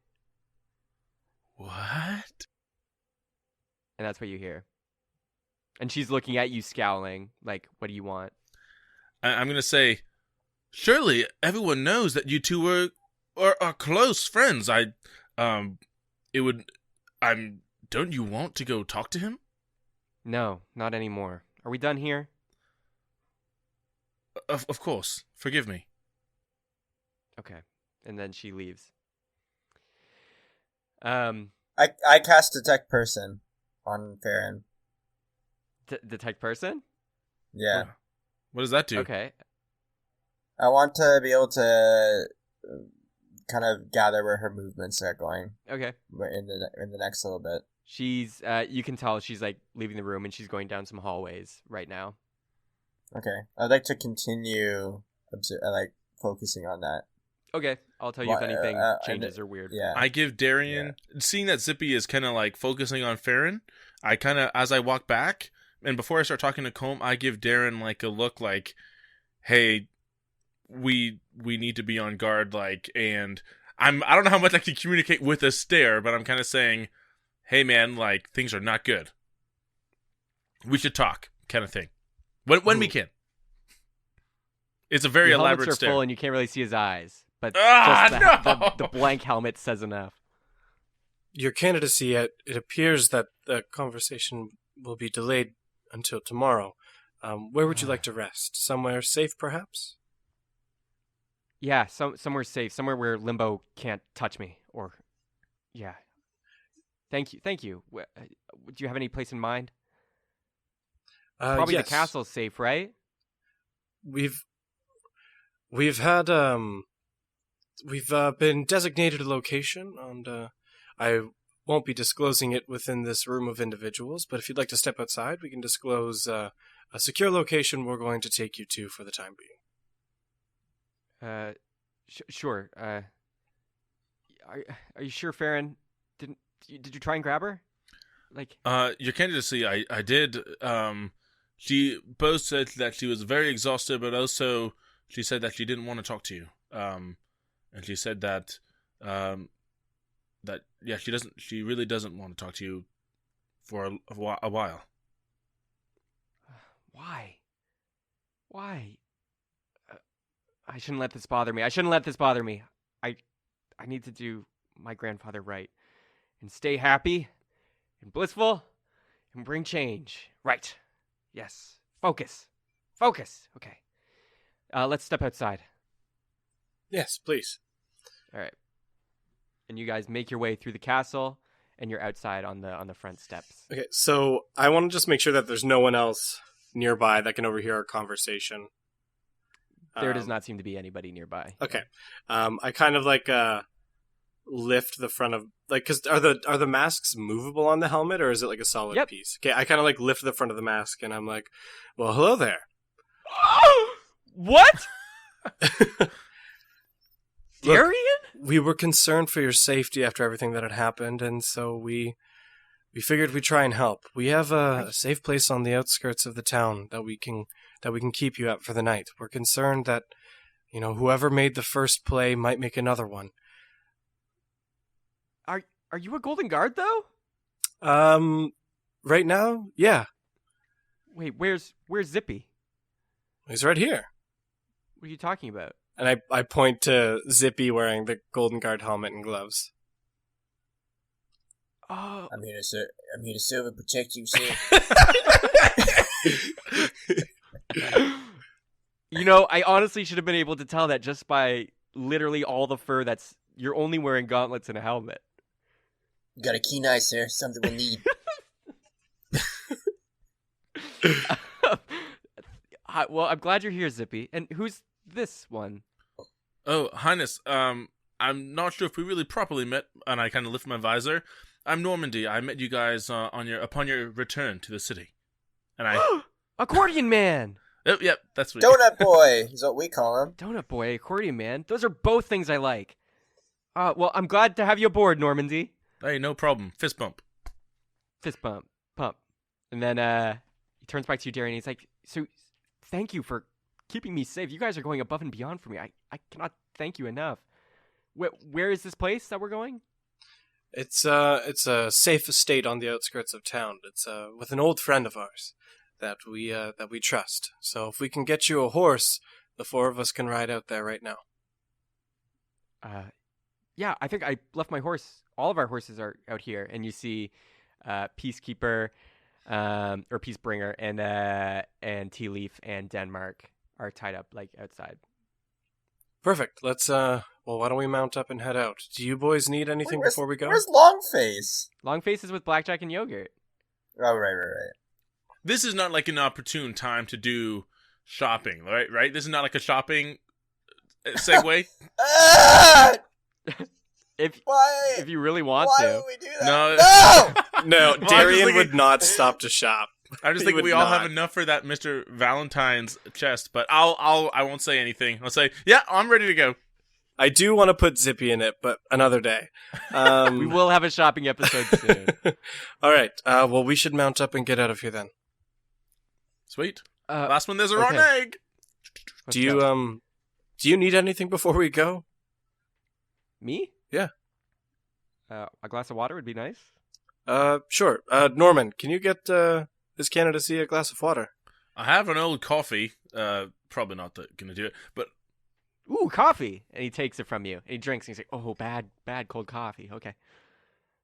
What? And that's what you hear. And she's looking at you scowling, like, what do you want? I'm gonna say, surely everyone knows that you two are close friends. Don't you want to go talk to him? No, not anymore. Are we done here? Of course. Forgive me. Okay. And then she leaves. I cast Detect Person on Farron. Detect person? Yeah. What does that do? Okay. I want to be able to kind of gather where her movements are going Okay. in the next little bit. She's, you can tell she's like leaving the room and she's going down some hallways right now. Okay. I'd like to continue focusing on that. Okay. I'll tell you if Well, anything changes or weird. Yeah. I give Darian, seeing that Zippy is kind of like focusing on Farron, I kind of, as I walk back, and before I start talking to Colm, I give Darren like a look like, hey, we need to be on guard, like, and I don't know how much I can communicate with a stare, but I'm kind of saying, hey man, like, things are not good. We should talk, kind of thing. When we can. It's a very Your elaborate helmets are stare. full and you can't really see his eyes, but Ah, no! the blank helmet says enough. Your candidacy, it appears that the conversation will be delayed until tomorrow. Where would you like to rest? Somewhere safe, perhaps? Yeah, somewhere safe, somewhere where Limbo can't touch me. Or, yeah. Thank you. Do you have any place in mind? Probably yes. the castle's safe, right? We've had been designated a location, and I won't be disclosing it within this room of individuals. But if you'd like to step outside, we can disclose a secure location we're going to take you to for the time being. Sure. Are you sure Farron did you try and grab her? Like, Your candidacy, I did. She both said that she was very exhausted, but also she said that she didn't want to talk to you. And she said that she really doesn't want to talk to you for a while. why? I shouldn't let this bother me. I need to do my grandfather right and stay happy and blissful and bring change. Right. Yes. Focus. Okay. Let's step outside. Yes, please. All right. And you guys make your way through the castle, and you're outside on the front steps. Okay, so I want to just make sure that there's no one else nearby that can overhear our conversation. There does not seem to be anybody nearby. Okay. I kind of lift the front of because are the masks movable on the helmet, or is it like a solid Yep. piece? Okay, I kind of lift the front of the mask and I'm like, well, hello there. What? Look, Darian? we were concerned for your safety after everything that had happened, and so we figured we'd try and help. We have a safe place on the outskirts of the town that we can keep you at for the night. We're concerned that, whoever made the first play might make another one. Are you a Golden Guard though? Right now, yeah. Wait, where's Zippy? He's right here. What are you talking about? And I point to Zippy wearing the Golden Guard helmet and gloves. Oh, I'm here to serve and protect you, sir. I honestly should have been able to tell that just by literally all the fur you're only wearing gauntlets and a helmet. You got a keen eye, sir. Something we'll need. Well, I'm glad you're here, Zippy. And who's this one? Oh, Highness, I'm not sure if we really properly met, and I kind of lift my visor. I'm Normandy. I met you guys upon your return to the city. And I... Accordion Man! Oh, yep, that's what Donut boy is what we call him. Donut Boy, Accordion Man. Those are both things I like. Well, I'm glad to have you aboard, Normandy. Hey, no problem. Fist bump. Fist bump. Pump. And then he turns back to you, Darian, and he's like, so thank you for keeping me safe. You guys are going above and beyond for me. I cannot thank you enough. Where is this place that we're going? It's a safe estate on the outskirts of town. It's with an old friend of ours that we trust. So if we can get you a horse, the four of us can ride out there right now. Yeah, I think I left my horse. All of our horses are out here, and you see Peacekeeper, or Peacebringer, and Tea Leaf and Denmark are tied up outside. Perfect. Let's why don't we mount up and head out? Do you boys need anything before we go? Where's Longface? Long faces with blackjack and yogurt. Oh, right. This is not like an opportune time to do shopping, right? This is not like a shopping segue. If you really want Why to. would we do that? No. No, Well, Darian would not stop to shop. I just He think would we all not. have enough for that Mr. Valentine's chest, but I won't say anything. I'll say, yeah, I'm ready to go. I do want to put Zippy in it, but another day. We will have a shopping episode soon. All right. Well, we should mount up and get out of here then. Sweet. Uh, Last one, there's a rotten okay. egg. Let's Do you go. do you need anything before we go? Me? Yeah. A glass of water would be nice. Sure. Norman, can you get this Canada Sea a glass of water? I have an old coffee. Probably not gonna do it, but Ooh, coffee! And he takes it from you. And he drinks, and he's like, oh, bad cold coffee. Okay.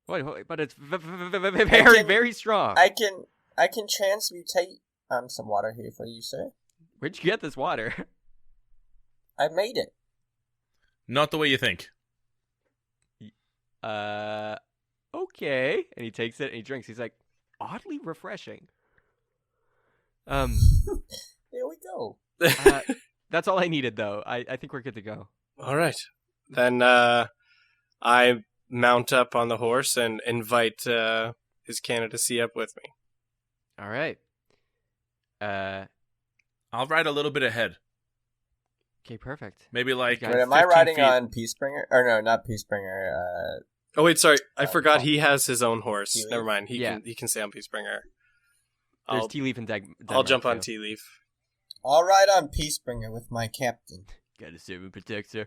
Wait, but it's very, very strong. I can transmutate some water here for you, sir. Where'd you get this water? I made it. not the way you think. Okay. And he takes it and he drinks. He's like, oddly refreshing. There we go. That's all I needed, though. I think we're good to go. All right. Then I mount up on the horse and invite his Canada Sea up with me. All right. I'll ride a little bit ahead. Okay, perfect. Maybe like Wait, Wait, am I 15 riding feet. on Peacebringer? Or no, not Peacebringer. Oh wait, sorry. I Oh, forgot oh. he has his own horse. Tea Leaf? Never mind. He Yeah. can stay on Peacebringer. There's I'll, Tea Leaf and I'll jump on too. Tea Leaf. I'll ride on Peacebringer with my captain. Gotta serve and protect, sir.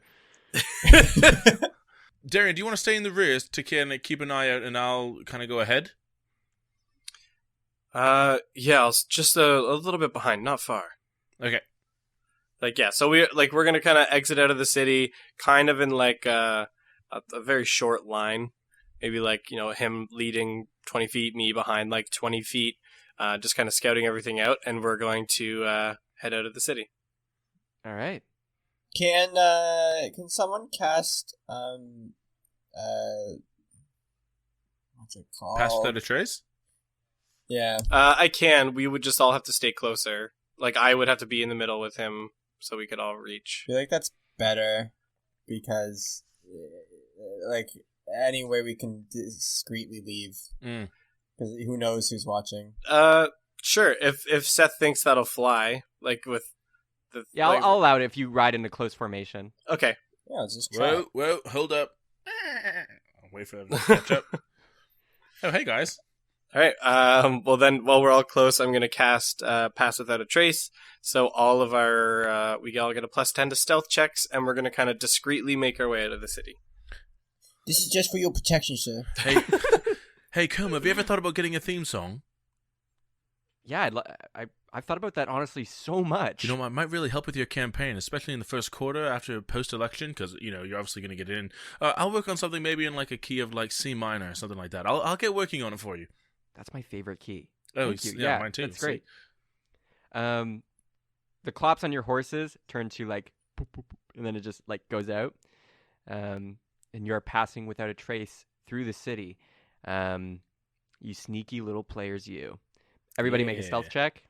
Darian, do you want to stay in the rear to kind of keep an eye out, and I'll kind of go ahead? Yeah, just a little bit behind, not far. Okay. So we're gonna kind of exit out of the city, kind of in a very short line, maybe him leading 20 feet, me behind 20 feet, just kind of scouting everything out, and we're going to head out of the city. All right. Can someone cast what's it called? Pass without a trace? Yeah. I can. We would just all have to stay closer. Like, I would have to be in the middle with him so we could all reach. I feel like that's better because, like, anyway we can discreetly leave. Because who knows who's watching. Sure. If Seth thinks that'll fly, like with the Yeah, like, I'll allow it if you ride into close formation. Okay. Yeah, let's just try. Whoa, hold up. I'll wait for them to catch up. Oh, hey, guys. All right. Well, then, while we're all close, I'm going to cast Pass Without a Trace. So all of our we all get a +10 to stealth checks, and we're going to kind of discreetly make our way out of the city. This is just for your protection, sir. Hey, hey, Colm, have you ever thought about getting a theme song? Yeah, I've thought about that honestly so much. You know, it might really help with your campaign, especially in the first quarter after post-election, because, you know, you're obviously going to get in. I'll work on something maybe in, like, a key of, like, C minor or something like that. I'll get working on it for you. That's my favorite key. Oh, Thank you. yeah, mine too. That's great. The clops on your horses turn to like, boop, boop, boop, and then it just like goes out. And you're passing without a trace through the city. You sneaky little players, you. Everybody make a stealth check.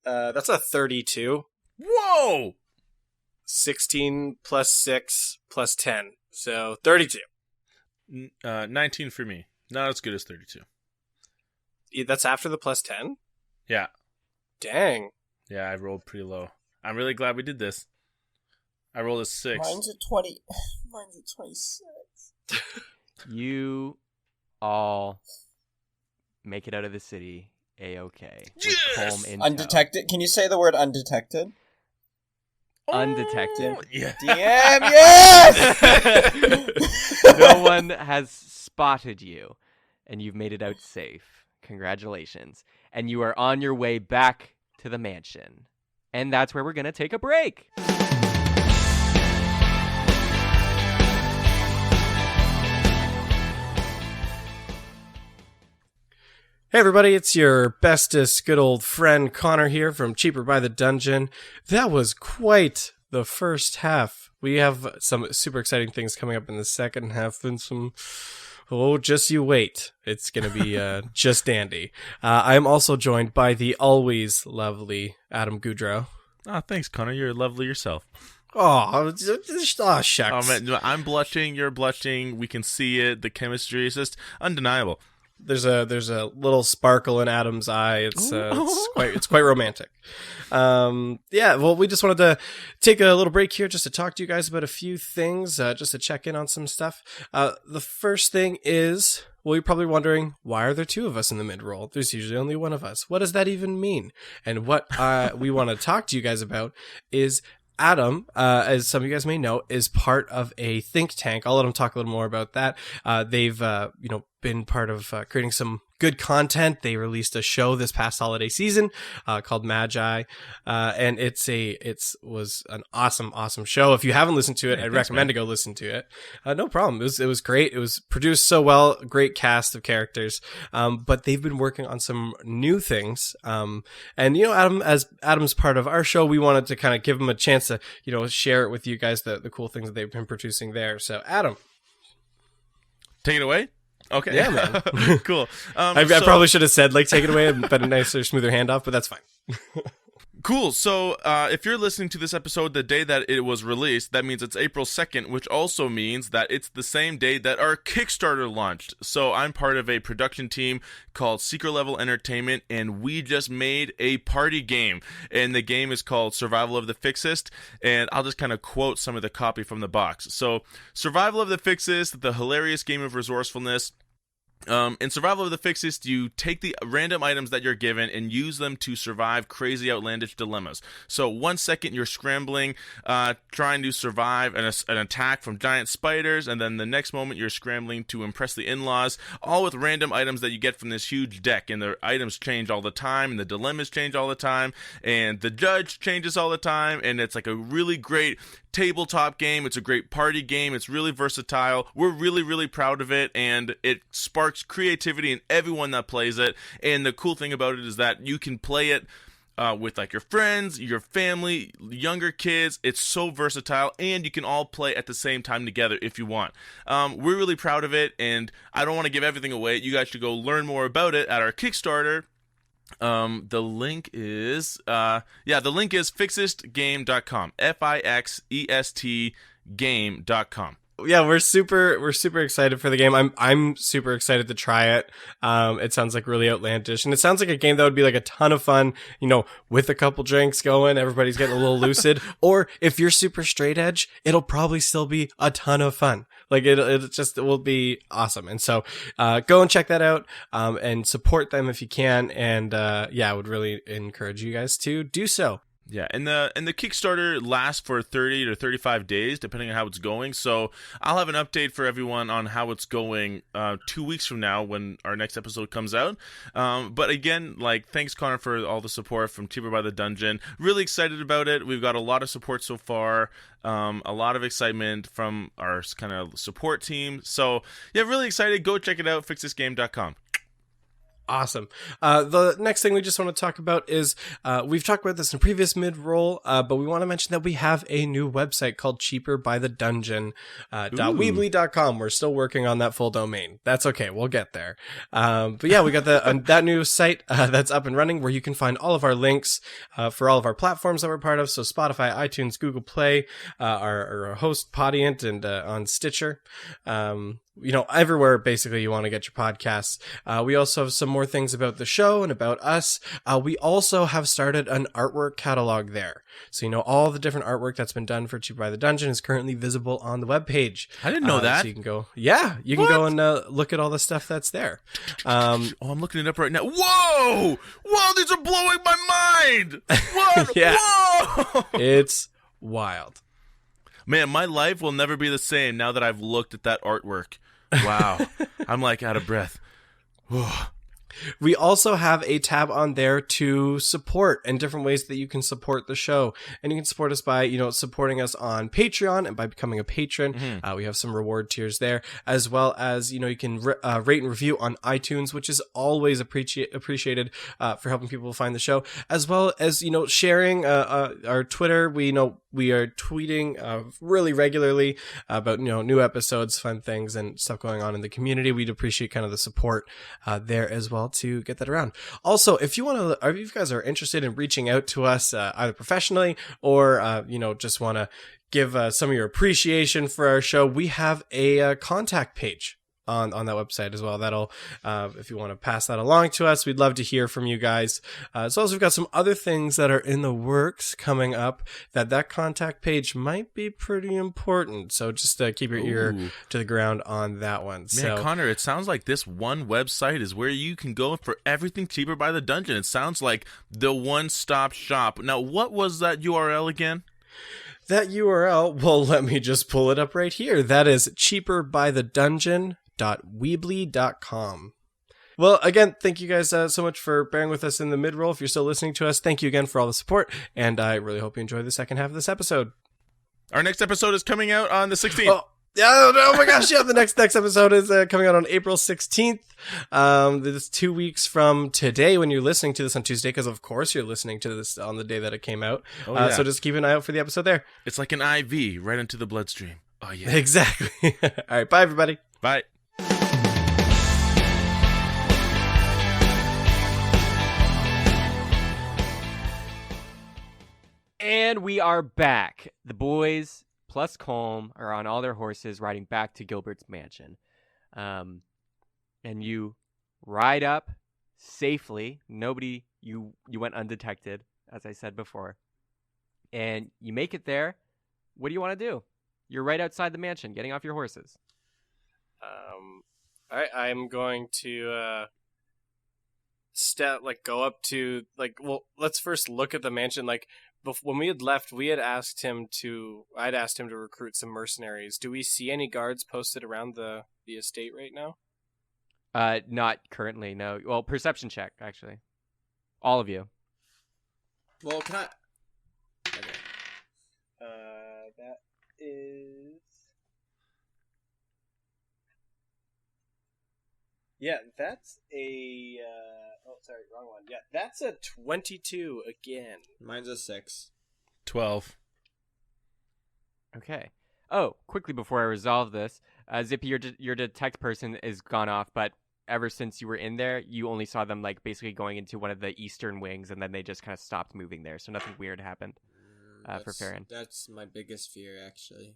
That's a 32. Whoa! 16 plus 6 plus 10. So 32. 19 for me. Not as good as 32. That's after the +10? Yeah. Dang. Yeah, I rolled pretty low. I'm really glad we did this. I rolled a 6. Mine's a 20. Mine's a 26. You all make it out of the city A-okay. With Yes! Colm in tow. Undetected? Can you say the word undetected? Undetected. Oh, yeah. DM, yes! No one has spotted you, and you've made it out safe. Congratulations. And you are on your way back to the mansion. And that's where we're going to take a break. Hey everybody, it's your bestest good old friend Connor here from Cheaper by the Dungeon. That was quite the first half. We have some super exciting things coming up in the second half and some... Oh, just you wait. It's going to be just dandy. I'm also joined by the always lovely Adam Goudreau. Oh, thanks, Connor. You're lovely yourself. Oh, shucks. Oh, man, I'm blushing. You're blushing. We can see it. The chemistry is just undeniable. There's a little sparkle in Adam's eye. It's quite romantic. Yeah, well, we just wanted to take a little break here just to talk to you guys about a few things, just to check in on some stuff. The first thing is, well, you're probably wondering, why are there two of us in the mid-roll? There's usually only one of us. What does that even mean? And what we want to talk to you guys about is Adam, as some of you guys may know, is part of a think tank. I'll let him talk a little more about that. They've, been part of creating some good content. They released a show this past holiday season called Magi, and it was an awesome show. If you haven't listened to it, I'd recommend to go listen to it. No problem. It was great. It was produced so well. Great cast of characters. But they've been working on some new things. And Adam, as Adam's part of our show, we wanted to kind of give him a chance to share it with you guys, the cool things that they've been producing there. So Adam, take it away. Okay. Yeah, man. Cool. I probably should have said, take it away and been a nicer, smoother handoff, but that's fine. Cool. So if you're listening to this episode the day that it was released, that means it's April 2nd, which also means that it's the same day that our Kickstarter launched. So I'm part of a production team called Secret Level Entertainment, and we just made a party game. And the game is called Survival of the Fixest, and I'll just kind of quote some of the copy from the box. So, Survival of the Fixest, the hilarious game of resourcefulness. In Survival of the Fixest, you take the random items that you're given and use them to survive crazy, outlandish dilemmas. So 1 second you're scrambling, trying to survive an attack from giant spiders, and then the next moment you're scrambling to impress the in-laws, all with random items that you get from this huge deck. And the items change all the time, and the dilemmas change all the time, and the judge changes all the time, and it's like a really great tabletop game. It's a great party game. It's really versatile. We're really, really proud of it, and it sparks creativity in everyone that plays it. And the cool thing about it is that you can play it with like your friends, your family, younger kids. It's so versatile, and you can all play at the same time together if you want. We're really proud of it, and I don't want to give everything away. You guys should go learn more about it at our Kickstarter. The link is fixestgame.com. FIXEST game.com. Yeah, we're super excited for the game. I'm super excited to try it. It sounds like really outlandish, and it sounds like a game that would be like a ton of fun, with a couple drinks going, everybody's getting a little lucid. Or if you're super straight edge, it'll probably still be a ton of fun. Like it will be awesome. And so, go and check that out, and support them if you can. And, I would really encourage you guys to do so. Yeah, and the Kickstarter lasts for 30 to 35 days, depending on how it's going. So I'll have an update for everyone on how it's going 2 weeks from now when our next episode comes out. But again, thanks, Connor, for all the support from Cheaper by the Dungeon. Really excited about it. We've got a lot of support so far. A lot of excitement from our kind of support team. So yeah, really excited. Go check it out, fixthisgame.com. Awesome. The next thing we just want to talk about is, we've talked about this in previous mid-roll, but we want to mention that we have a new website called cheaperbythedungeon.weebly.com. We're still working on that full domain. That's okay. We'll get there. But yeah, we got that new site that's up and running where you can find all of our links for all of our platforms that we're part of. So Spotify, iTunes, Google Play, our host Podiant, and on Stitcher. Everywhere basically you want to get your podcasts. We also have some more things about the show and about us. We also have started an artwork catalog there. So, all the different artwork that's been done for Cheaper by the Dungeon is currently visible on the webpage. I didn't know that. So you can go, you can go and look at all the stuff that's there. I'm looking it up right now. Whoa! These are blowing my mind! What? Yeah. Whoa! It's wild. Man, my life will never be the same now that I've looked at that artwork. Wow. I'm out of breath. We also have a tab on there to support and different ways that you can support the show. And you can support us by, supporting us on Patreon and by becoming a patron. Mm-hmm. We have some reward tiers there, as well as, you can rate and review on iTunes, which is always appreciated for helping people find the show, as well as, sharing our Twitter. We are tweeting really regularly about, new episodes, fun things, and stuff going on in the community. We'd appreciate kind of the support there as well to get that around. Also, if you guys are interested in reaching out to us either professionally or just want to give some of your appreciation for our show, we have a contact page on that website as well. That'll if you want to pass that along to us, we'd love to hear from you guys. So also we've got some other things that are in the works coming up that contact page might be pretty important. So just keep your ear to the ground on that one. Man, Connor, it sounds like this one website is where you can go for everything Cheaper by the Dungeon. It sounds like the one-stop shop. Now, what was that URL again? That URL, well, let me just pull it up right here. That is cheaperbythedungeon.weebly.com. Well, again, thank you guys so much for bearing with us in the mid-roll. If you're still listening to us, thank you again for all the support, and I really hope you enjoy the second half of this episode. Our next episode is coming out on the 16th. Oh my gosh, yeah, the next episode is coming out on April 16th. This is 2 weeks from today when you're listening to this on Tuesday, because of course you're listening to this on the day that it came out. So just keep an eye out for the episode there. It's like an IV right into the bloodstream. Oh, yeah. Exactly. All right, bye, everybody. Bye. And we are back. The boys plus Colm are on all their horses riding back to Gilbert's mansion. And you ride up safely. You went undetected, as I said before. And you make it there. What do you want to do? You're right outside the mansion, getting off your horses. All right, I'm going to go up to let's first look at the mansion. When we had left, I'd asked him to recruit some mercenaries. Do we see any guards posted around the estate right now? Not currently, no. Well, perception check, actually. All of you. Well, can I... Okay. That is... Yeah, that's a... sorry, wrong one. Yeah, that's a 22 again. Mine's a 6. 12. Okay. Oh, quickly before I resolve this, Zippy, your detect person is gone off, but ever since you were in there, you only saw them like basically going into one of the eastern wings, and then they just kind of stopped moving there, so nothing weird happened for Farron. That's my biggest fear, actually.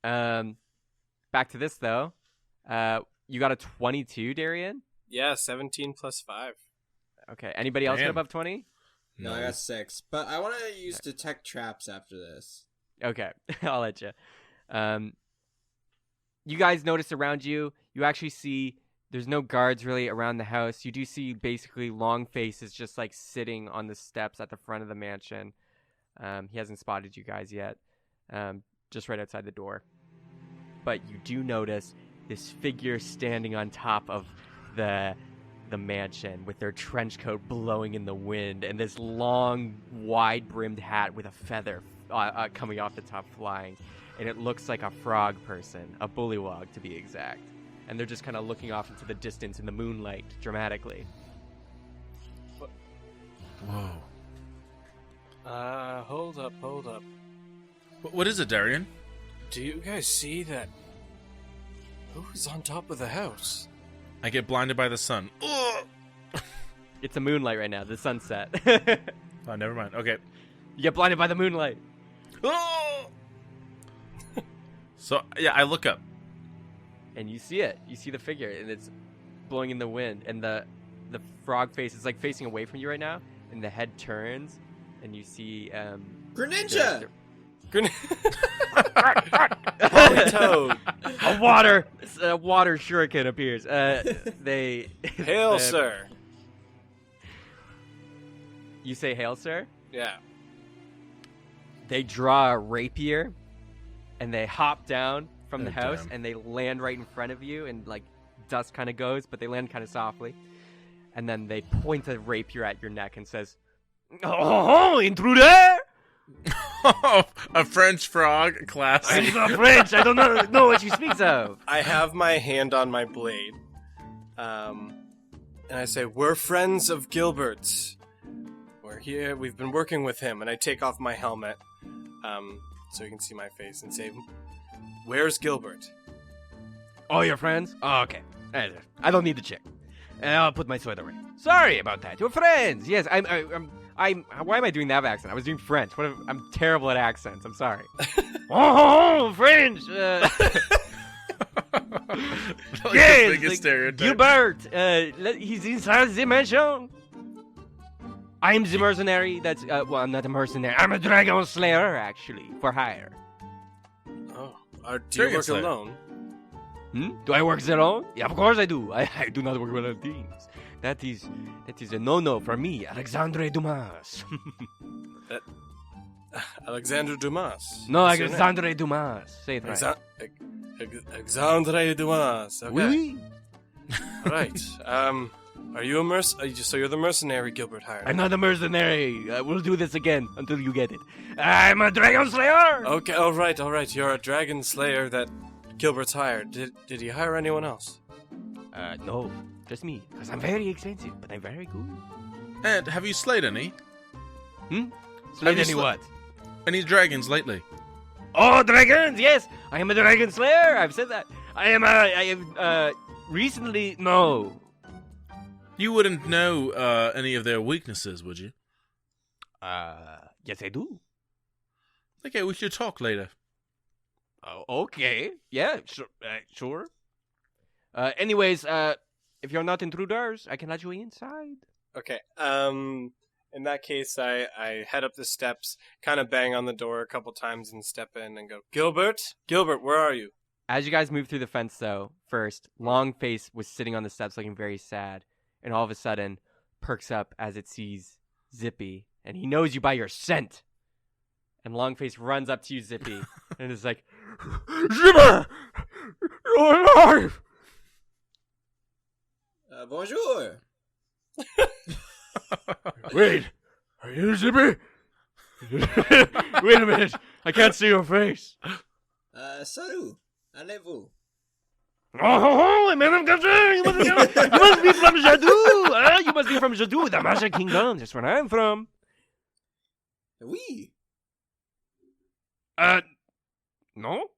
Back to this though. You got a 22, Darian? Yeah, 17 plus 5. Okay. Anybody else get Damn. above 20? No, I got 6. But I want to use detect traps after this. Okay, I'll let you. You guys notice around you, you actually see there's no guards really around the house. You do see basically Long Faces just like sitting on the steps at the front of the mansion. He hasn't spotted you guys yet, just right outside the door. But you do notice this figure standing on top of the mansion with their trench coat blowing in the wind and this long, wide-brimmed hat with a feather coming off the top flying. And it looks like a frog person, a bullywog to be exact. And they're just kind of looking off into the distance in the moonlight dramatically. Whoa. Hold up. What is it, Darian? Do you guys see that? Who's on top of the house? I get blinded by the sun. Ugh! It's a moonlight right now, the sunset. Oh, never mind. Okay. You get blinded by the moonlight. Oh! So, yeah, I look up. And you see it. You see the figure, and it's blowing in the wind. And the frog face is like facing away from you right now, and the head turns, and you see Greninja! Toad. a water shuriken appears. They Hail, sir. You say hail, sir? Yeah. They draw a rapier, and they hop down from the house, damn. and they land right in front of you, and like dust kind of goes, but they land kind of softly. And then they point a rapier at your neck and says, "Oh, intruder! A French frog, classic. I'm not French. I don't know what she speaks of." I have my hand on my blade. And I say, "We're friends of Gilbert's. We're here. We've been working with him." And I take off my helmet, so you can see my face, and say, "Where's Gilbert?" Oh, your friends? Oh, okay. I don't need the chick. I'll put my sword away. Sorry about that. We're friends. Yes, I'm. Why am I doing that accent? I was doing French. I'm terrible at accents. I'm sorry. Oh, French. Like Yes, the biggest stereotype. Gilbert. He's inside the mansion. I'm the mercenary. That's well, I'm not a mercenary. I'm a dragon slayer, actually, for hire. Oh, do you Dragon work Slayer. alone? Do I work alone? Yeah, of course I do. I do not work with other teams. That is a no-no for me, Alexandre Dumas. Alexander Dumas. No, What's your name? Alexandre Dumas. Say it right. Alexandre Dumas. Okay. Oui. Right. Are you a so you're the mercenary Gilbert hired? I'm not a mercenary. We'll do this again until you get it. I'm a dragon slayer. Okay. All right. You're a dragon slayer that Gilbert's hired. Did he hire anyone else? No, just me. Because I'm very expensive, but I'm very good. And have you slayed any? Slayed you any what? Any dragons lately? Oh, dragons! Yes, I am a dragon slayer. I've said that. I have recently. No. You wouldn't know any of their weaknesses, would you? Yes, I do. Okay, we should talk later. Oh, okay. Yeah, sure. Anyways, if you're not intruders, I can let you inside. Okay. In that case, I head up the steps, kind of bang on the door a couple times, and step in and go, Gilbert, where are you? As you guys move through the fence, though, first, Longface was sitting on the steps looking very sad, and all of a sudden perks up as it sees Zippy, and he knows you by your scent. And Longface runs up to you, Zippy, and is like, Zipper! You're alive! Bonjour. Wait, are you Zippy? Wait a minute, I can't see your face. Salut. Allez-vous? Oh, Madame Captain, you must be from Jadoo. You must be from Jadoo, the Magic Kingdom. That's where I'm from. Oui. No?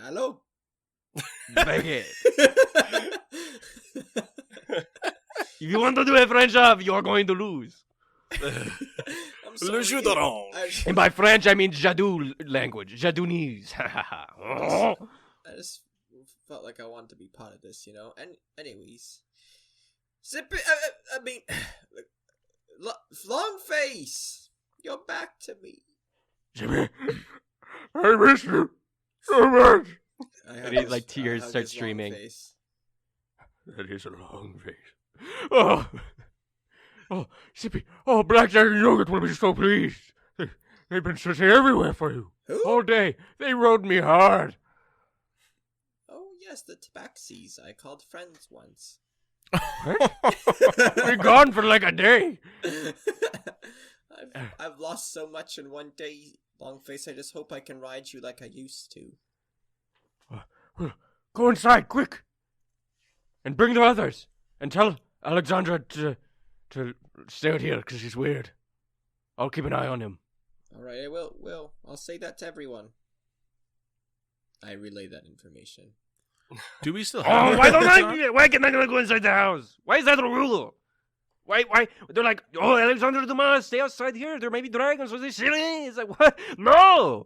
Hello. Baguette. If you want to do a French off, you're going to lose. I'm Le sorry. jus d'orange. And by French, I mean Jadoo language. Jadoonese. I just felt like I wanted to be part of this, you know. And anyways, long face, you're back to me. Jimmy, I miss you so much. And he, like, tears start streaming. That is a long face. Oh, Sippy. Oh, Blackjack and Yogurt will be so pleased. They've been searching everywhere for you. Who? All day. They rode me hard. Oh yes, the Tabaxis. I called friends once. We're gone for like a day. I've lost so much in one day, Longface. I just hope I can ride you like I used to. Go inside, quick. And bring the others. And tell Alexandra to stay out here, because he's weird. I'll keep an eye on him. Alright, I will. I'll say that to everyone. I relay that information. Do we still have? Oh, why don't I? Why can I not go inside the house? Why is that a rule? Why? They're like, oh, Alexander Dumas, stay outside here. There may be dragons. Was they silly? It's like, what? No.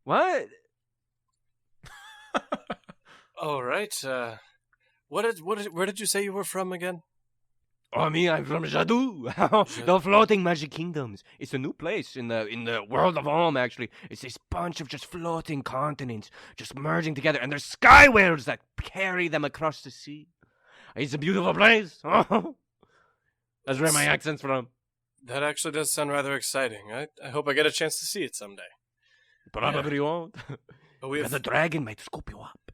What? All right. Where did you say you were from again? Oh, me, I'm from Jadoo, the floating magic kingdoms. It's a new place in the world of Colm, actually. It's this bunch of just floating continents, just merging together, and there's sky whales that carry them across the sea. It's a beautiful place. That's where my accent's from. That actually does sound rather exciting. I hope I get a chance to see it someday. Probably won't. But we have The dragon might scoop you up.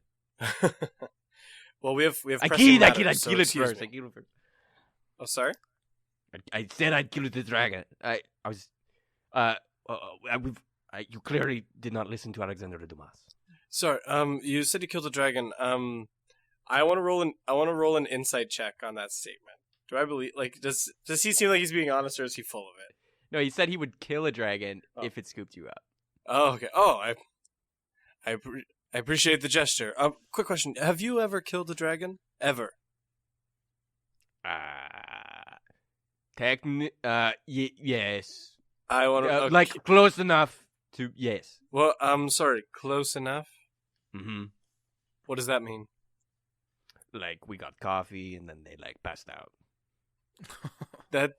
well, we have. I pressing killed matters, so it excuse first. me. I killed it first. Oh, sorry. I said I'd kill the dragon. You clearly did not listen to Alexander Dumas. Sorry. You said you killed a dragon. I want to roll an insight check on that statement. Do I believe? Like, does he seem like he's being honest, or is he full of it? No, he said he would kill a dragon if it scooped you up. Oh, okay. Oh, I appreciate the gesture. Quick question: have you ever killed a dragon? Ever? Yes. I want to like close enough to yes. Well, I'm sorry. Close enough. Mm-hmm. What does that mean? Like we got coffee and then they like passed out. That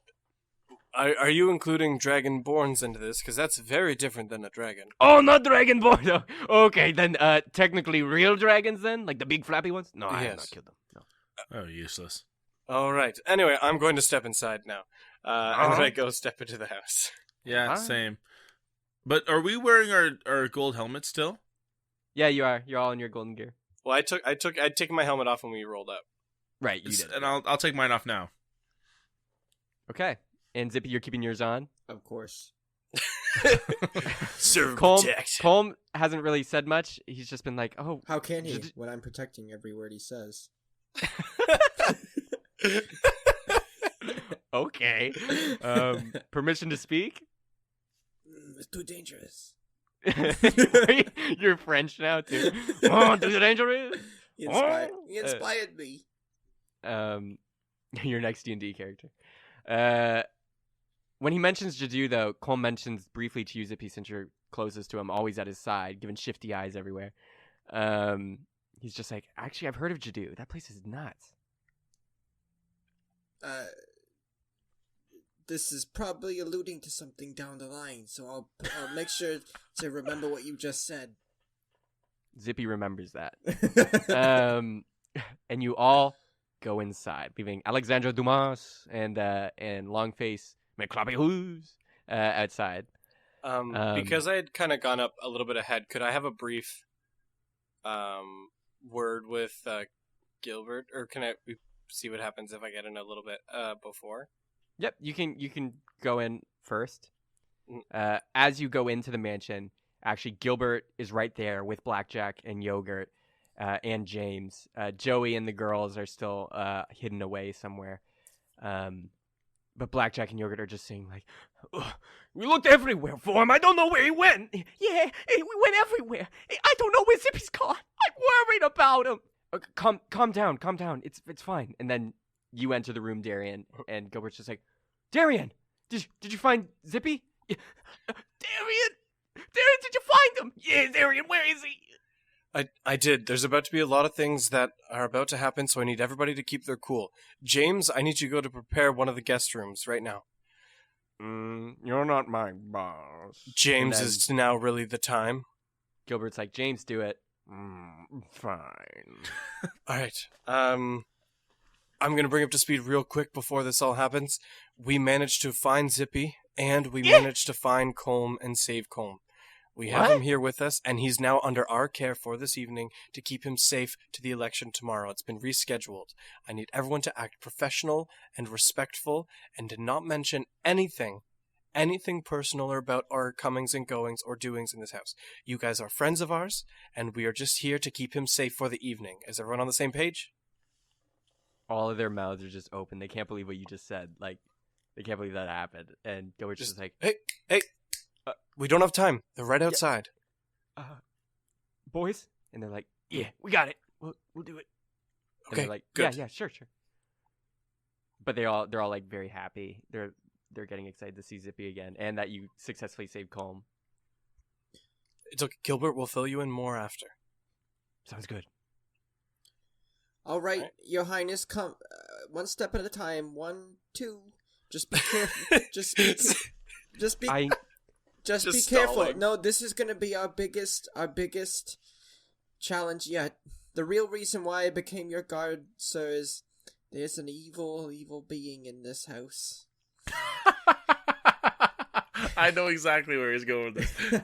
are you including dragonborns into this? Because that's very different than a dragon. Oh, not dragonborn. No. Okay, then technically real dragons then, like the big flappy ones. No, I have not killed them. No. Oh, useless. All right. Anyway, I'm going to step inside now. And then I go step into the house. Yeah, same. But are we wearing our gold helmets still? Yeah, you are. You're all in your golden gear. Well, I'd taken my helmet off when we rolled up. Right, you did. And I'll take mine off now. Okay. And Zippy, you're keeping yours on? Of course. Serve Colm, Colm hasn't really said much. He's just been like, oh. How can he when I'm protecting every word he says? Okay. Permission to speak? It's too dangerous. You're French now, too. Oh, too dangerous? He inspired me. Your next D&D character. When he mentions Jadoo, though, Colm mentions briefly to you, Zippy, since you're closest to him, always at his side, giving shifty eyes everywhere. He's just like, actually, I've heard of Jadoo. That place is nuts. This is probably alluding to something down the line, so I'll make sure to remember what you just said. Zippy remembers that. And you all go inside, leaving Alexandra Dumas and Longface McCloppy outside. Because I had kind of gone up a little bit ahead, could I have a brief word with Gilbert, or can I see what happens if I get in a little bit before? Yep, you can go in first. As you go into the mansion, actually Gilbert is right there with Blackjack and Yogurt, and James. Joey and the girls are still hidden away somewhere. But Blackjack and Yogurt are just saying, like, Ugh, we looked everywhere for him. I don't know where he went. yeah, we went everywhere. I don't know where Zippy's gone. I'm worried about him. Calm down. It's fine. And then you enter the room, Darian, and Gilbert's just like, Darian, did you find Zippy? Darian, did you find him? Yeah, Darian, where is he? I did. There's about to be a lot of things that are about to happen, so I need everybody to keep their cool. James, I need you to go to prepare one of the guest rooms right now. You're not my boss. James, then- is now really the time? Gilbert's like, James, do it. Fine. All right. I'm going to bring up to speed real quick before this all happens. We managed to find Zippy, and we managed to find Colm and save Colm. We have What? him here with us, and he's now under our care for this evening to keep him safe to the election tomorrow. It's been rescheduled. I need everyone to act professional and respectful and to not mention anything personal or about our comings and goings or doings in this house. You guys are friends of ours, and we are just here to keep him safe for the evening. Is everyone on the same page? All of their mouths are just open. They can't believe what you just said. Like, they can't believe that happened. And Gilbert's just like, Hey, we don't have time. They're right outside. boys? And they're like, Yeah, we got it. We'll do it. and Okay, they're like, good. yeah, sure. But they're all like very happy. They're getting excited to see Zippy again, and that you successfully saved Colm. It's okay, Gilbert. We'll fill you in more after. Sounds good. All right, Alright. Your Highness, come one step at a time. 1, 2. Just be careful. just be I Just be careful. stalling. No, this is gonna be our biggest challenge yet. The real reason why I became your guard, sir, is there's an evil being in this house. I know exactly where he's going with this.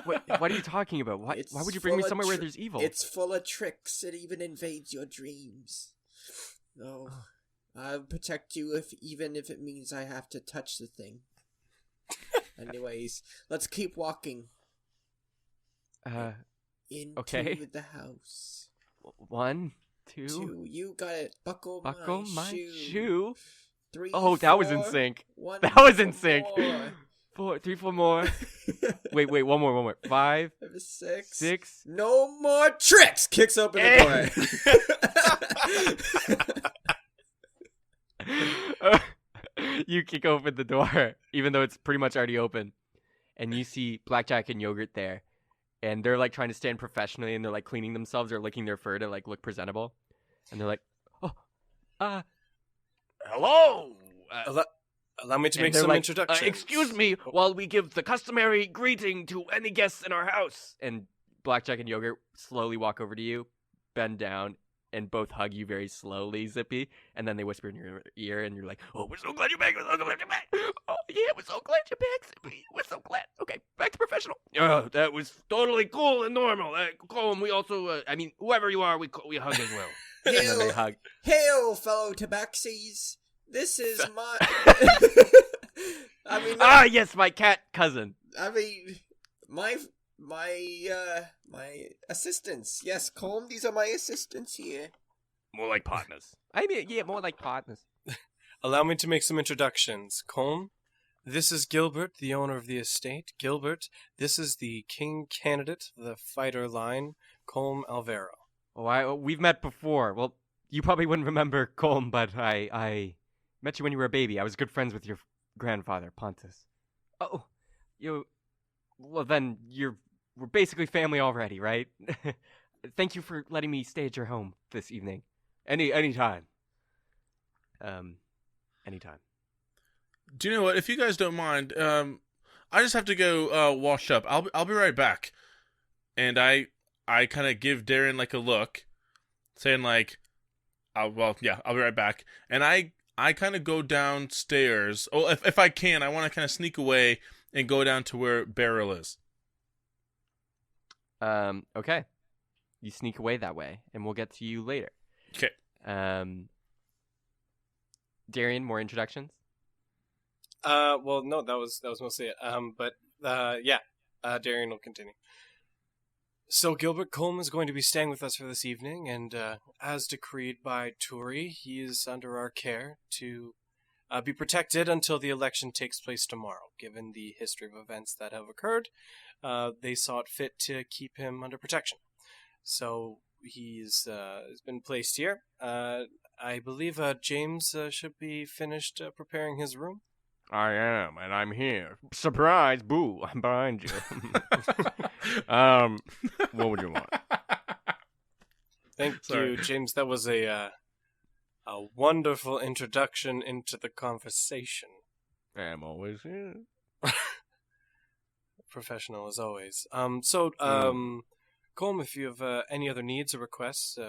what are you talking about? Why It's would you bring me full of somewhere where tr- there's evil? It's full of tricks. It even invades your dreams. No, I'll protect you even if it means I have to touch the thing. Anyways, let's keep walking into Okay. the house. 1, 2. 2. You got it. Buckle Buckle my my shoe. 3. Oh, that was in 4, sync. 1 That was in sync. more. 4, 3, 4 more. Wait, one more. 5, 6. 6. No more tricks. Kicks open the door. You kick open the door, even though it's pretty much already open, and you see Blackjack and Yogurt there, and they're like trying to stand professionally, and they're like cleaning themselves or licking their fur to like look presentable, and they're like, Hello. Allow me to And make they're some like, introductions. Excuse me while we give the customary greeting to any guests in our house. and Blackjack and Yogurt slowly walk over to you, bend down, and both hug you very slowly, Zippy, and then they whisper in your ear, and you're like, Oh, we're so glad you're back. We're so glad you're back. oh yeah, we're so glad you're back, Zippy. We're so glad. Okay, back to professional. Oh, that was totally cool and normal. Colm, we also, whoever you are, we hug as well. And then they Hail, hug. hail, fellow tabaxis. This is my. Ah, yes, my cat cousin. My assistants. Yes, Colm. These are my assistants here. More like partners. I mean, yeah, more like partners. Allow me to make some introductions. Colm, this is Gilbert, the owner of the estate. Gilbert, this is the king candidate, the fighter line, Colm Alvaro. Oh, we've met before. Well, you probably wouldn't remember Colm, but I met you when you were a baby. I was good friends with your grandfather, Pontus. Oh, well then, we're basically family already, right? Thank you for letting me stay at your home this evening. Anytime. Anytime. Do you know what? If you guys don't mind, I just have to go wash up. I'll be right back. And I kind of give Darren like a look, saying like, I'll be right back. And I kind of go downstairs. Oh, if I can, I want to kind of sneak away and go down to where Beryl is. Okay. You sneak away that way, and we'll get to you later. Okay. Darian, more introductions? Well, no, that was mostly it. But yeah, Darian will continue. So Gilbert Colm is going to be staying with us for this evening, and as decreed by Turi, he is under our care to be protected until the election takes place tomorrow. Given the history of events that have occurred, they saw it fit to keep him under protection. So he's been placed here. I believe James should be finished preparing his room. I am, and I'm here. Surprise, boo, I'm behind you. What would you want? Thank Sorry. you, James. That was a wonderful introduction into the conversation. I'm always here. Professional as always. Colm, if you have any other needs or requests,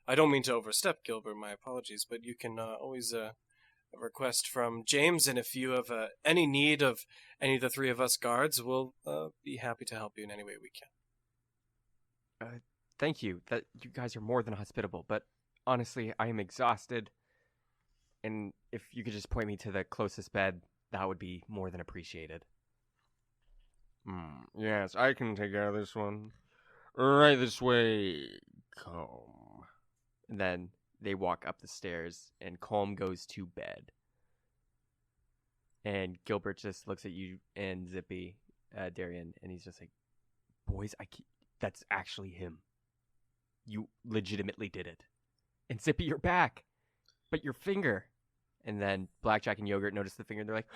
I don't mean to overstep, Gilbert, my apologies, but you can always request from James, and if you have any need of any of the three of us guards, we'll be happy to help you in any way we can. Thank you. That you guys are more than hospitable, but honestly, I am exhausted. And if you could just point me to the closest bed, that would be more than appreciated. Yes, I can take care of this one. Right this way, Colm. And then they walk up the stairs, and Colm goes to bed. And Gilbert just looks at you and Zippy, Darian, and he's just like, "Boys, that's actually him. You legitimately did it. And Zippy, you're back. But your finger." And then Blackjack and Yogurt notice the finger, and they're like,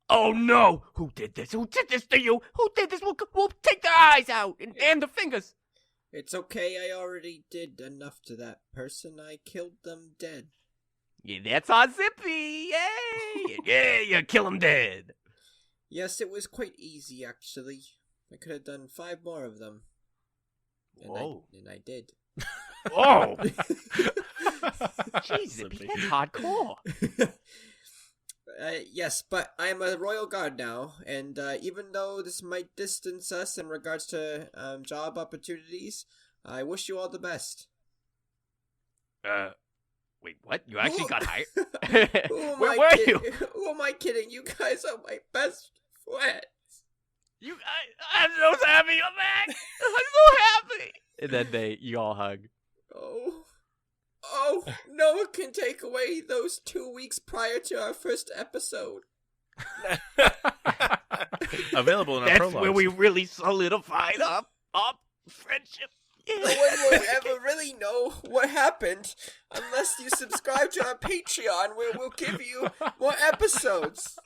"Oh no! Who did this? Who did this to you? Who did this? We'll take the eyes out and the fingers." It's okay, I already did enough to that person. I killed them dead. Yeah, that's our Zippy! Yay! Yeah, you kill him dead. Yes, it was quite easy, actually. I could have done 5 more of them. Whoa. And I did. Whoa! Jeez, Zippy, that's hardcore. Yes, but I am a royal guard now, and even though this might distance us in regards to job opportunities, I wish you all the best. Wait, what? You actually got hired? Where were you? Who am I kidding? You guys are my best friends. I'm so happy you're back. I'm so happy. And then you all hug. Oh, no one can take away those 2 weeks prior to our first episode. Available in our That's prologues. where we really solidified up friendship. No one will ever really know what happened unless you subscribe to our Patreon, where we'll give you more episodes.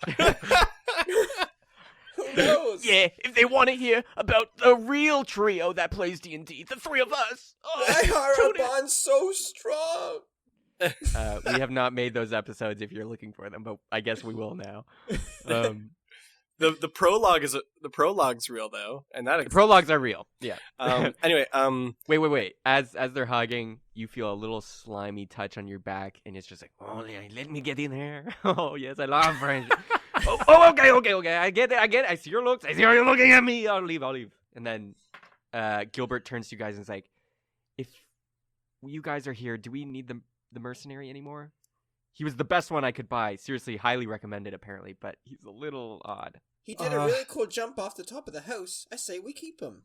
Who knows? Yeah, if they want to hear about the real trio that plays D&D, the 3 of us. Why are tune our in. bonds so strong? We have not made those episodes if you're looking for them, but I guess we will now. The prologue the prologue's real though, and that The prologues are real. Yeah. anyway, Wait. As they're hugging, you feel a little slimy touch on your back, and it's just like, "Oh, yeah, let me get in here." Oh, yes, I love friendship. Okay. I get it. I see your looks. I see how you're looking at me. I'll leave. And then Gilbert turns to you guys and is like, "If you guys are here, do we need the mercenary anymore? He was the best one I could buy. Seriously, highly recommended, apparently, but he's a little odd." He did a really cool jump off the top of the house. I say we keep him.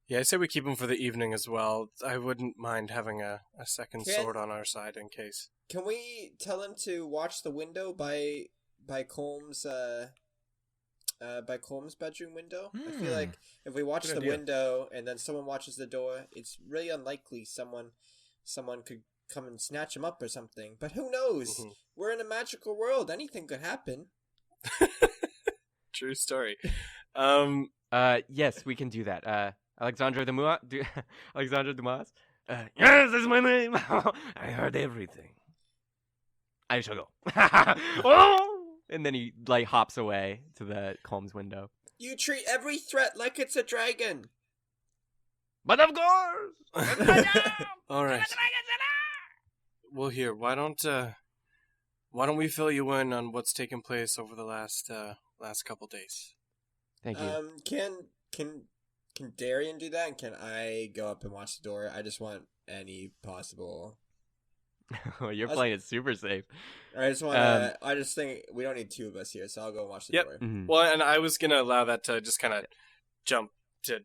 Yeah, I say we keep him for the evening as well. I wouldn't mind having a second sword on our side in case. Can we tell him to watch the window by Colm's bedroom window? I feel like if we watch the window and then someone watches the door, it's really unlikely someone could come and snatch him up or something. But who knows? Mm-hmm. We're in a magical world. Anything could happen. True story. Yes, we can do that. Alexandre Dumas? Alexandre Dumas? Yes, that's my name. I heard everything. I shall go. Oh! And then he hops away to the Colm's window. You treat every threat like it's a dragon. But of course. All right. Well, here. Why don't we fill you in on what's taken place over the last couple days? Thank you. Can Darian do that? And can I go up and watch the door? I just want any possible. You're playing it super safe. I just want. I just think we don't need 2 of us here, so I'll go and watch the door. Mm-hmm. Well, and I was gonna allow that to just kind of jump to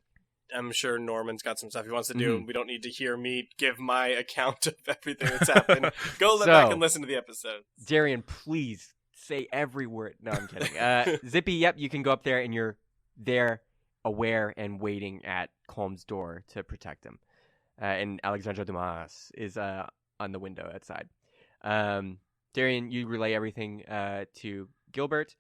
I'm sure Norman's got some stuff he wants to do. Mhm. We don't need to hear me give my account of everything that's happened. Go So- back and listen to the episode. Darian, please say every word. No, I'm kidding. Zippy, yep, you can go up there, and you're there, aware and waiting at Colm's door to protect him. And Alexandra Dumas is on the window outside. Darian, you relay everything to Gilbert,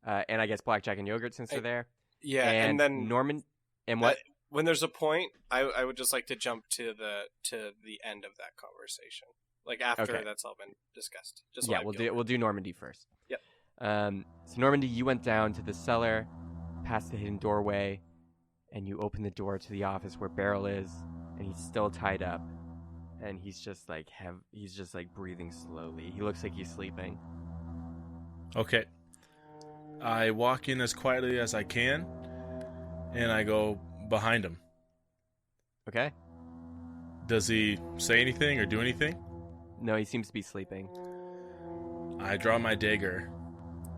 and I guess Blackjack and Yogurt since they're there. Yeah, and then Norman, and what? when there's a point, I would just like to jump to the end of that conversation, like after Okay. that's all been discussed. Just Yeah, like we'll do Normandy first. Yep. So Normandy, you went down to the cellar, past the hidden doorway, and you open the door to the office where Beryl is, and he's still tied up, and he's just like breathing slowly. He looks like he's sleeping. Okay. I walk in as quietly as I can, and I go behind him. Okay. Does he say anything or do anything? No, he seems to be sleeping. I draw my dagger,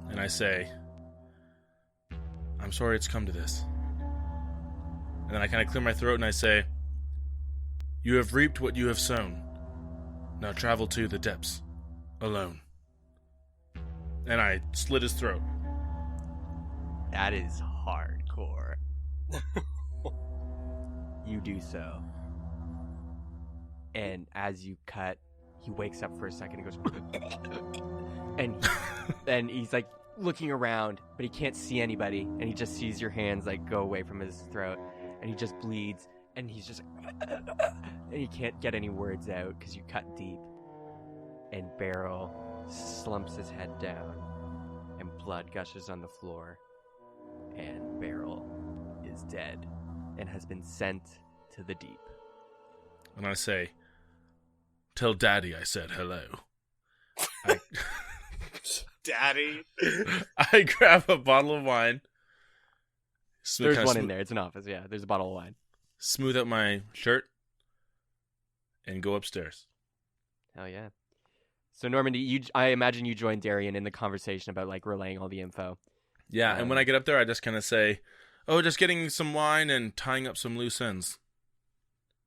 and I say, I'm sorry it's come to this. And then I kind of clear my throat and I say, you have reaped what you have sown. Now travel to the depths, alone. And I slit his throat. That is hardcore. You do so. And as you cut, he wakes up for a second and goes, and he's like looking around, but he can't see anybody, and he just sees your hands like go away from his throat, and he just bleeds, and he's just and he can't get any words out because you cut deep. And Beryl slumps his head down, and blood gushes on the floor, and Beryl is dead and has been sent to the deep. And I say, tell Daddy I said hello. Daddy. I grab a bottle of wine. There's one in there. It's an office. Yeah, there's a bottle of wine. Smooth out my shirt and go upstairs. Hell yeah. So Normandy, I imagine you joined Darian in the conversation about like relaying all the info. Yeah, and when I get up there, I just kind of say, oh, just getting some wine and tying up some loose ends.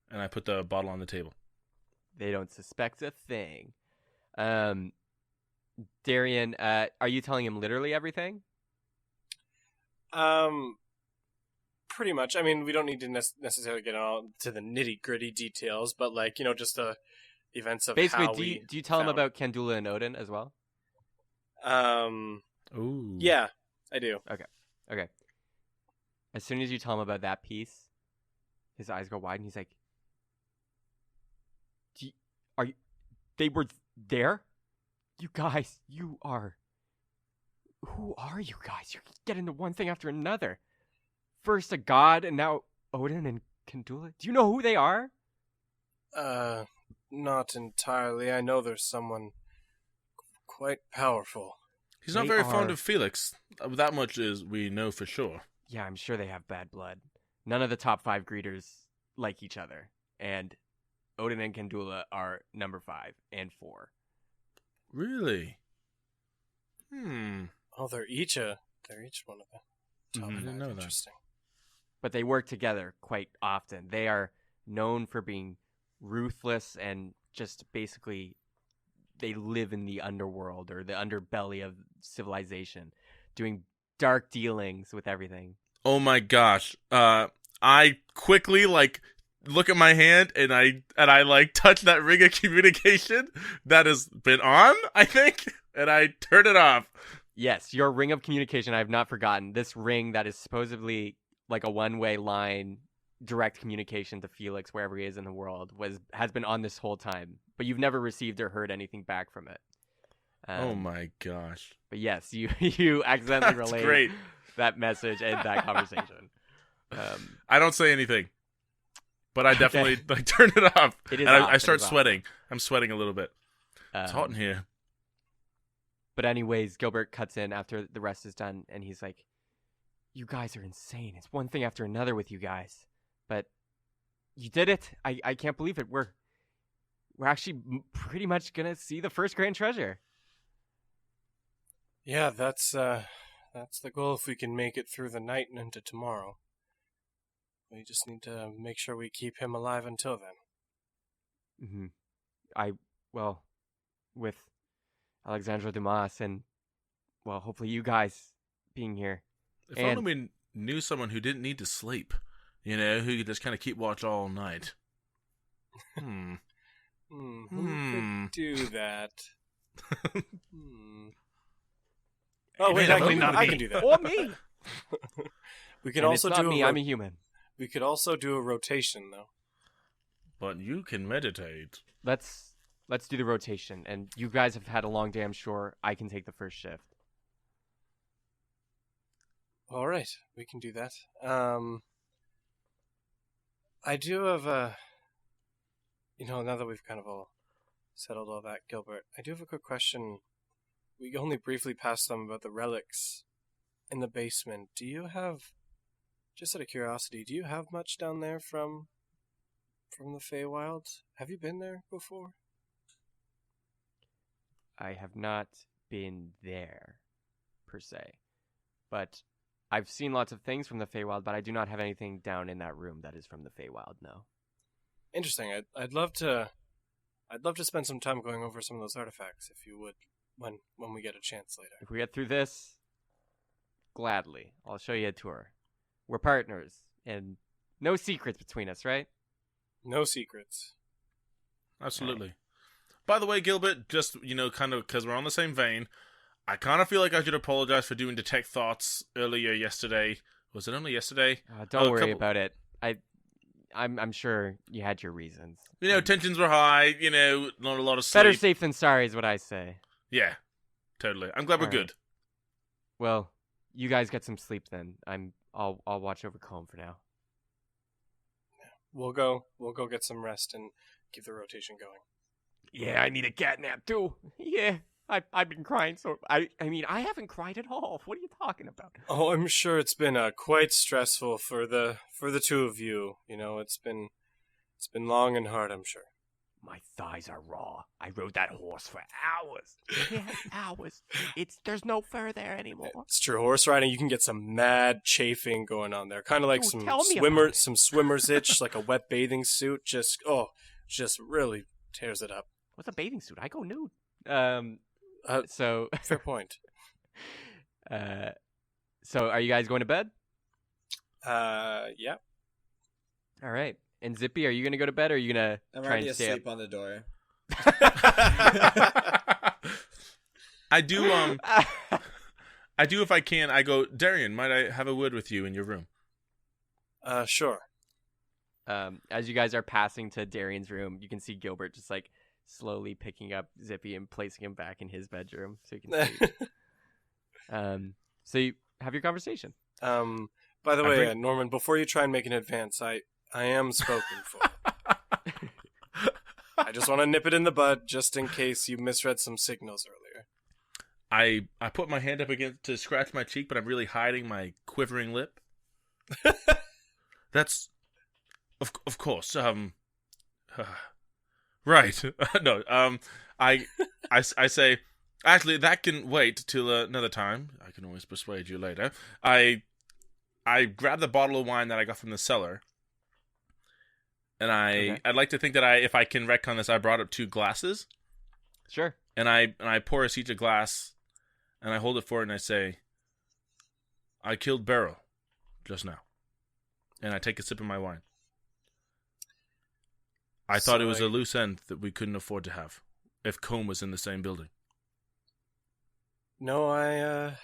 And I put the bottle on the table. They don't suspect a thing. Darian, are you telling him literally everything? Pretty much. I mean, we don't need to necessarily get all to the nitty gritty details, but like, you know, just the events of Basically, how do you tell him found- about Kendula and Odin as well? Ooh. Yeah, I do. Okay. As soon as you tell him about that piece, his eyes go wide, and he's like, they were there? You guys, who are you guys? You're getting into one thing after another. First a god, and now Odin and Kendula. Do you know who they are? Not entirely. I know there's someone quite powerful. He's not They very fond are- of Felix. That much is we know for sure. Yeah, I'm sure they have bad blood. None of the top 5 greeters like each other, and Odin and Kendula are number 5 and 4. Really? Oh, they're each one of them. I didn't know that. Interesting. But they work together quite often. They are known for being ruthless and just basically they live in the underworld or the underbelly of civilization, doing dark dealings with everything. Oh my gosh. I quickly look at my hand and I like touch that ring of communication that has been on, I think, and I turn it off. Yes, your ring of communication, I have not forgotten. This ring that is supposedly like a one-way line, direct communication to Felix wherever he is in the world, has been on this whole time. But you've never received or heard anything back from it. Oh my gosh. But yes, you accidentally That's relayed great. that message and that conversation. I don't say anything. But I definitely turn it off. It is and off, I it start is off. sweating. I'm sweating a little bit. It's hot in Um, here. But anyways, Gilbert cuts in after the rest is done, and he's like, "You guys are insane. It's one thing after another with you guys, but you did it. I can't believe it. We're actually pretty much gonna see the first grand treasure." Yeah, that's the goal if we can make it through the night and into tomorrow. We just need to make sure we keep him alive until then. Well, with Alexandre Dumas and, well, hopefully you guys being here. If only we knew someone who didn't need to sleep, who could just kind of keep watch all night. Who could do that? Oh, wait, Definitely I not can me. do that. Or me. We can And also it's not do me. I'm a human. We could also do a rotation, though. But you can meditate. Let's do the rotation. And you guys have had a long day, I'm sure. I can take the first shift. All right, we can do that. I do have a... now that we've kind of all settled all that, Gilbert, I do have a quick question. We only briefly passed them about the relics in the basement. Do you have, just out of curiosity, do you have much down there from the Feywild? Have you been there before? I have not been there, per se. But I've seen lots of things from the Feywild, but I do not have anything down in that room that is from the Feywild, no. Interesting. I'd love to spend some time going over some of those artifacts, if you would, when we get a chance later. If we get through this, gladly. I'll show you a tour. We're partners, and no secrets between us, right? No secrets. Absolutely. Right. By the way, Gilbert, just, kind of, because we're on the same vein, I kind of feel like I should apologize for doing Detect Thoughts earlier yesterday. Was it only yesterday? Don't worry about it. I'm sure you had your reasons. Tensions were high, not a lot of sleep. Better safe than sorry is what I say. Yeah, totally. I'm glad we're All right. good. Well, you guys get some sleep then. I'll watch over Colm for now. We'll go get some rest and keep the rotation going. Yeah, I need a cat nap too. Yeah, I've been crying so I haven't cried at all. What are you talking about? Oh, I'm sure it's been quite stressful for the two of you. It's been long and hard, I'm sure. My thighs are raw. I rode that horse for hours. Yeah, hours. There's no fur there anymore. It's true. Horse riding, you can get some mad chafing going on there. Kind of like Ooh, tell me about it. some swimmer's itch, like a wet bathing suit. Just really tears it up. What's a bathing suit? I go nude. So Fair point. So are you guys going to bed? Yeah. All right. And Zippy, are you going to go to bed or are you going to I'm try already and stay asleep up? on the door. I do, if I can, I go, Darian, might I have a word with you in your room? Sure. As you guys are passing to Darian's room, you can see Gilbert just like slowly picking up Zippy and placing him back in his bedroom so he can sleep. So you have your conversation. By the way, Norman, before you try and make an advance, I am spoken for. I just want to nip it in the bud, just in case you misread some signals earlier. I put my hand up against to scratch my cheek, but I'm really hiding my quivering lip. That's, of course. Right. No. I say, actually, that can wait till another time. I can always persuade you later. I grab the bottle of wine that I got from the cellar. And I'd like to think that if I can retcon this, I brought up 2 glasses. Sure. And I pour us each a glass, and I hold it forward and I say, I killed Beryl just now. And I take a sip of my wine. I thought it was a loose end that we couldn't afford to have if Colm was in the same building. No, I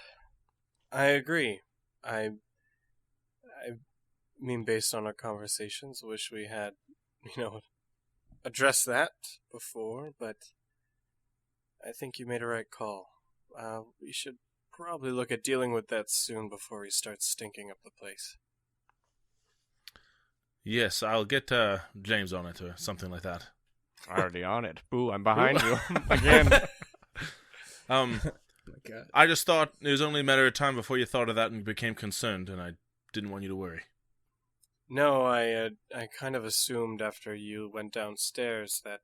agree. I mean, based on our conversations, wish we had, addressed that before, but I think you made a right call. We should probably look at dealing with that soon before he starts stinking up the place. Yes, I'll get James on it or something like that. Already on it. Boo, I'm behind you again. Oh my God. I just thought it was only a matter of time before you thought of that and became concerned, and I didn't want you to worry. No, I kind of assumed after you went downstairs that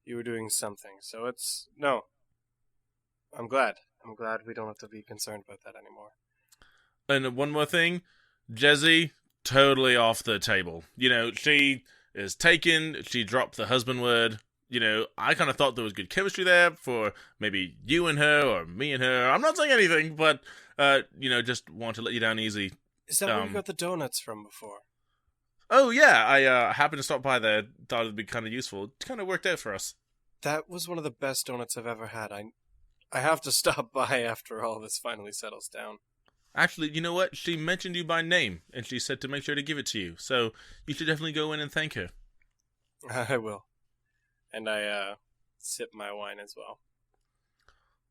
you were doing something. So no. I'm glad. I'm glad we don't have to be concerned about that anymore. And one more thing, Jezzy, totally off the table. You know, she is taken. She dropped the husband word. You know, I kind of thought there was good chemistry there for maybe you and her or me and her. I'm not saying anything, but, you know, just want to let you down easy. Is that where you got the donuts from before? Oh, yeah. I happened to stop by there. Thought it'd be kind of useful. It kind of worked out for us. That was one of the best donuts I've ever had. I have to stop by after all this finally settles down. Actually, you know what? She mentioned you by name, and she said to make sure to give it to you. So you should definitely go in and thank her. I will. And I sip my wine as well.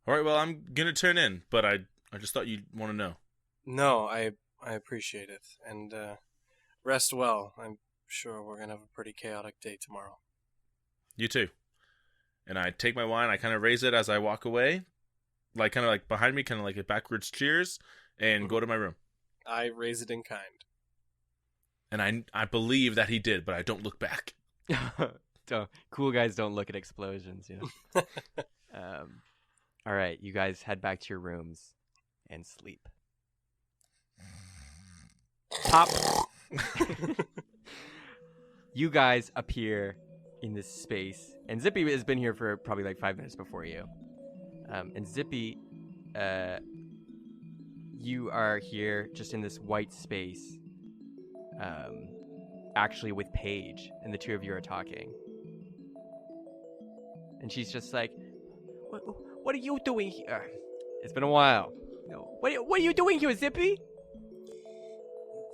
All right, well, I'm going to turn in, but I just thought you'd want to know. No, I appreciate it. And rest well. I'm sure we're going to have a pretty chaotic day tomorrow. You too. And I take my wine, I kind of raise it as I walk away, like kind of like behind me, kind of like a backwards cheers, and go to my room. I raise it in kind. And I believe that he did, but I don't look back. Cool guys don't look at explosions, you know. All right, you guys head back to your rooms and sleep. Pop. You guys appear in this space, and Zippy has been here for probably like 5 minutes before you. And Zippy, you are here just in this white space, actually with Paige, and the two of you are talking. And she's just like, what are you doing here? It's been a while. What are you doing here, Zippy?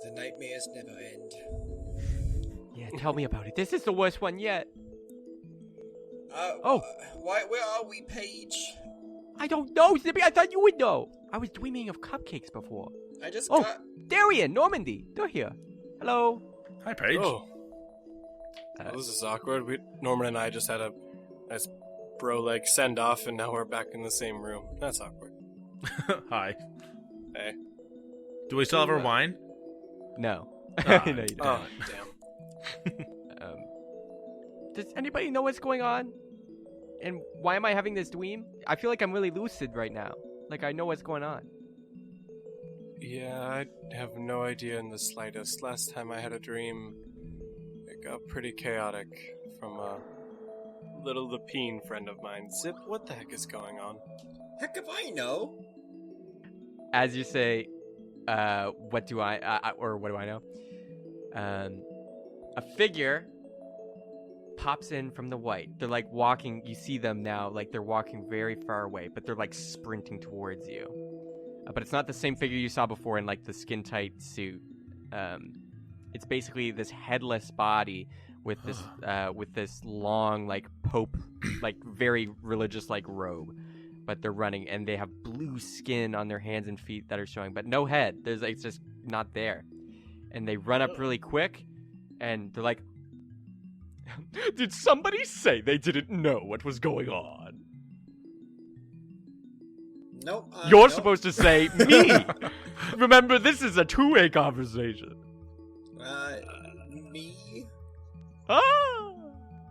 The nightmares never end. Yeah, tell me about it. This is the worst one yet. Where are we, Paige? I don't know, Zippy. I thought you would know. I was dreaming of cupcakes before. I just Oh, got... Darian, Normandy, they're here. Hello. Hi, Paige. Oh. Well, this is awkward. Norman and I just had a nice bro-leg send-off, and now we're back in the same room. That's awkward. Hi. Hey. Do we still have our wine? No. Ah. No, you don't. Oh, damn. Does anybody know what's going on? And why am I having this dream? I feel like I'm really lucid right now. Like I know what's going on. Yeah, I have no idea in the slightest. Last time I had a dream, it got pretty chaotic from a little Lapine friend of mine. Zip, what the heck is going on? Heck if I know. As you say, what do I know? A figure pops in from the white. They're like walking. You see them now, like they're walking very far away, but they're like sprinting towards you. But it's not the same figure you saw before in like the skin tight suit. It's basically this headless body with this long like pope, like very religious like robe. But they're running, and they have blue skin on their hands and feet that are showing, but no head. There's like, it's just not there. And they run up really quick, and they're like, Did somebody say they didn't know what was going on? Nope. You're nope. supposed to say me. Remember, this is a two-way conversation. Me? Ah,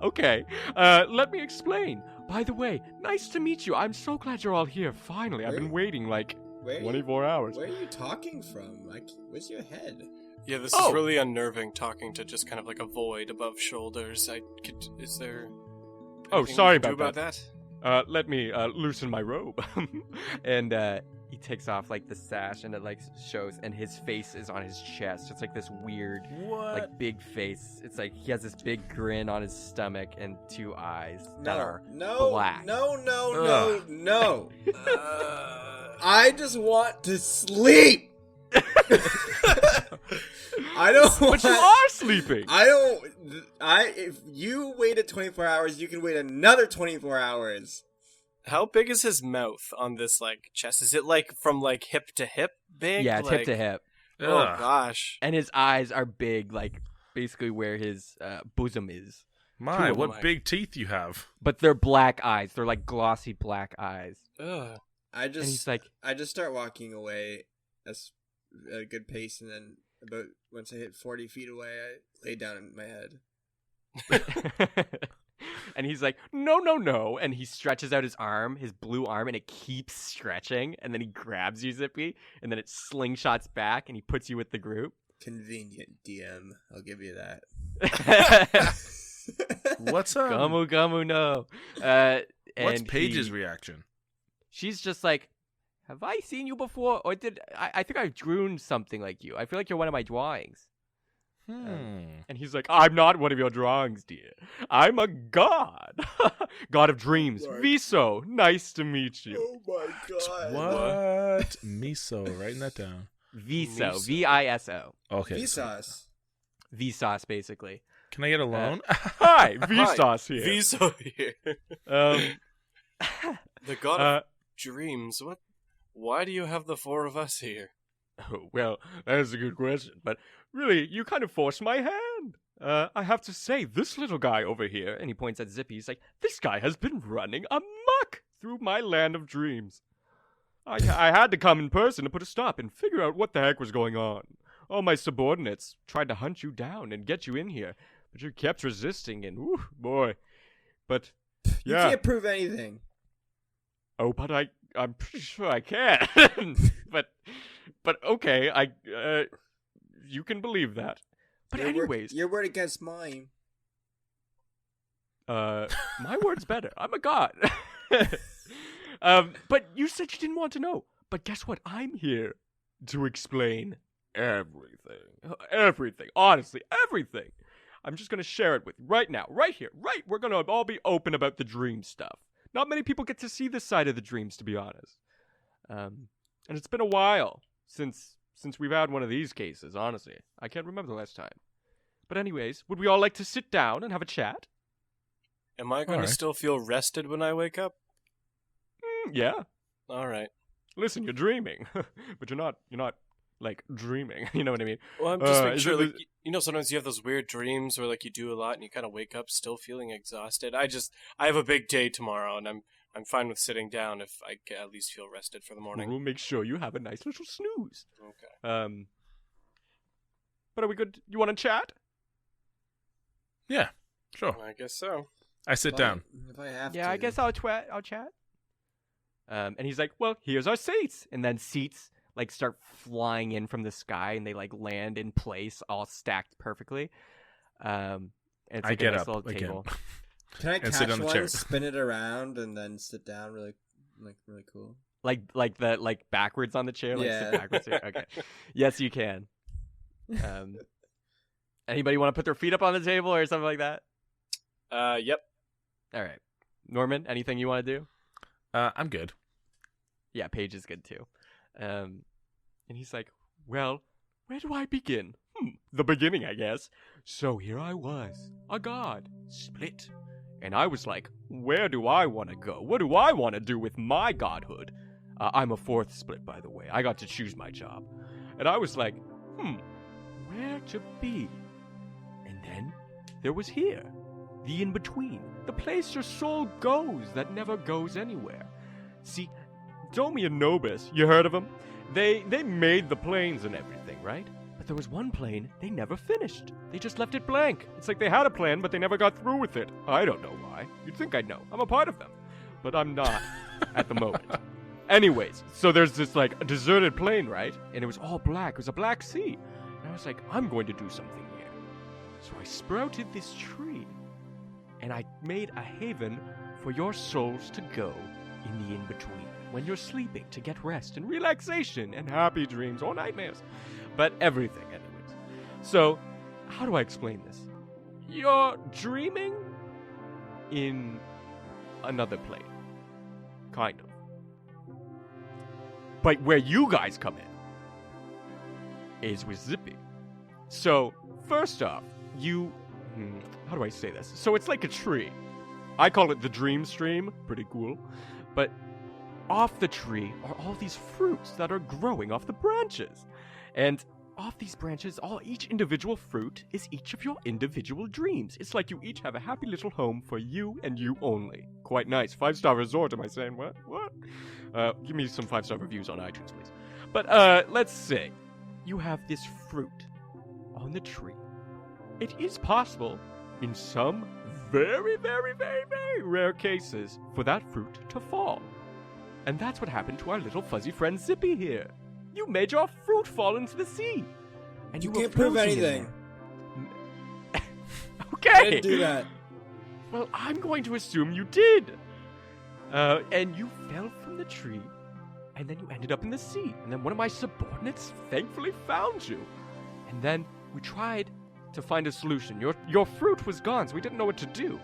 okay. Let me explain. By the way, nice to meet you. I'm so glad you're all here. Finally, I've been waiting like Where 24 hours. Where are you talking from? Like, where's your head? Yeah, this Oh. is really unnerving, talking to just kind of like a void above shoulders. Is there... Oh, anything sorry you can do about that? Let me loosen my robe. and he takes off like the sash, and it like shows, and his face is on his chest. It's like this weird, like big face. It's like he has this big grin on his stomach and two eyes that are black. No. I just want to sleep. I don't. But you are sleeping. If you waited 24 hours, you can wait another 24 hours. How big is his mouth on this, like, chest? Is it, like, from, like, hip to hip big? Yeah, it's like... hip to hip. Oh, Ugh. gosh. And his eyes are big, like basically where his bosom is. My, of what them. big teeth you have. But they're black eyes. They're like glossy black eyes. Ugh. And he's like, I just start walking away at a good pace, and then about once I hit 40 feet away, I lay down in my head. and he's like, no. And he stretches out his arm, his blue arm, and it keeps stretching. And then he grabs you, Zippy, and then it slingshots back, and he puts you with the group. Convenient, DM. I'll give you that. What's Gamu Gamu no. what's And Paige's reaction? She's just like, have I seen you before? Or did I think I've drawn something like you. I feel like you're one of my drawings. And he's like, I'm not one of your drawings, dear. I'm a god. God of dreams. Right. Viso, nice to meet you. Oh my god. What? Miso, writing that down. Viso, Miso. V-I-S-O. Okay. Vsauce. Vsauce, basically. Can I get a loan? Hi, Vsauce here. Viso here. The god of dreams. What? Why do you have the four of us here? Oh, well, that's a good question, but really, you kind of forced my hand. I have to say, this little guy over here, And he points at Zippy. He's like, this guy has been running amok through my land of dreams. I had to come in person to put a stop and figure out what the heck was going on. All my subordinates tried to hunt you down and get you in here, but you kept resisting, and whew, boy. But, You yeah. can't prove anything. Oh, but I'm pretty sure I can. but okay, you can believe that. But anyways, Your word against mine. my word's better. I'm a god. But you said you didn't want to know. But guess what? I'm here to explain everything. Everything. Honestly, everything. I'm just gonna share it with you right now, right here, right. We're gonna all be open about the dream stuff. Not many people get to see this side of the dreams, to be honest. And it's been a while since we've had one of these cases, honestly. I can't remember the last time. But anyways, would we all like to sit down and have a chat? Am I going Alright. to still feel rested when I wake up? Yeah. All right. Listen, you're dreaming. But you're not, like, dreaming. You know what I mean? Well, I'm just making is sure, it like, you know, sometimes you have those weird dreams where, like, you do a lot and you kind of wake up still feeling exhausted. I have a big day tomorrow, and I'm fine with sitting down if I can at least feel rested for the morning. We'll make sure you have a nice little snooze. Okay. But are we good? You want to chat? Yeah, sure. I guess so. I sit down. If I have to. yeah, I guess I'll chat. And he's like, well, here's our seats. And then seats, like, start flying in from the sky, and they, like, land in place, all stacked perfectly. And it's I like get a nice up little again. table. Can I and catch sit on the one, chair. spin it around, and then sit down really cool? Like backwards on the chair, like sit Yeah. backwards here. Okay. Yes, you can. Anybody want to put their feet up on the table or something like that? Yep. All right. Norman, anything you want to do? I'm good. Yeah, Paige is good too. And he's like, well, where do I begin? The beginning, I guess. So here I was, a god, split. And I was like, where do I want to go? What do I want to do with my godhood? I'm a fourth split, by the way. I got to choose my job. And I was like, where to be? And then there was here, the in-between, the place your soul goes that never goes anywhere. See, Domi and Nobis, you heard of them? They made the planes and everything, right? But there was one plane they never finished. They just left it blank. It's like they had a plan, but they never got through with it. I don't know why. You'd think I'd know. I'm a part of them. But I'm not at the moment. Anyways, so there's this, like, a deserted plane, right? And it was all black. It was a black sea. And I was like, I'm going to do something here. So I sprouted this tree. And I made a haven for your souls to go in the in-between. When you're sleeping, to get rest and relaxation and happy dreams or nightmares. But everything, anyways. So, how do I explain this? You're dreaming in another plane. Kind of. But where you guys come in is with Zippy. So, first off, how do I say this? So it's like a tree. I call it the dream stream. Pretty cool. But off the tree are all these fruits that are growing off the branches. And off these branches, each individual fruit is each of your individual dreams. It's like you each have a happy little home for you and you only. Quite nice. 5-star resort, am I saying what? What? Give me some 5-star reviews on iTunes, please. But, let's say you have this fruit on the tree. It is possible, in some very, very, very, very rare cases, for that fruit to fall. And that's what happened to our little fuzzy friend Zippy here. You made your fruit fall into the sea. And You were can't prove floating in anything. there. I Okay. didn't do that. Well, I'm going to assume you did. And you fell from the tree, and then you ended up in the sea. And then one of my subordinates thankfully found you. And then we tried to find a solution. Your fruit was gone, so we didn't know what to do.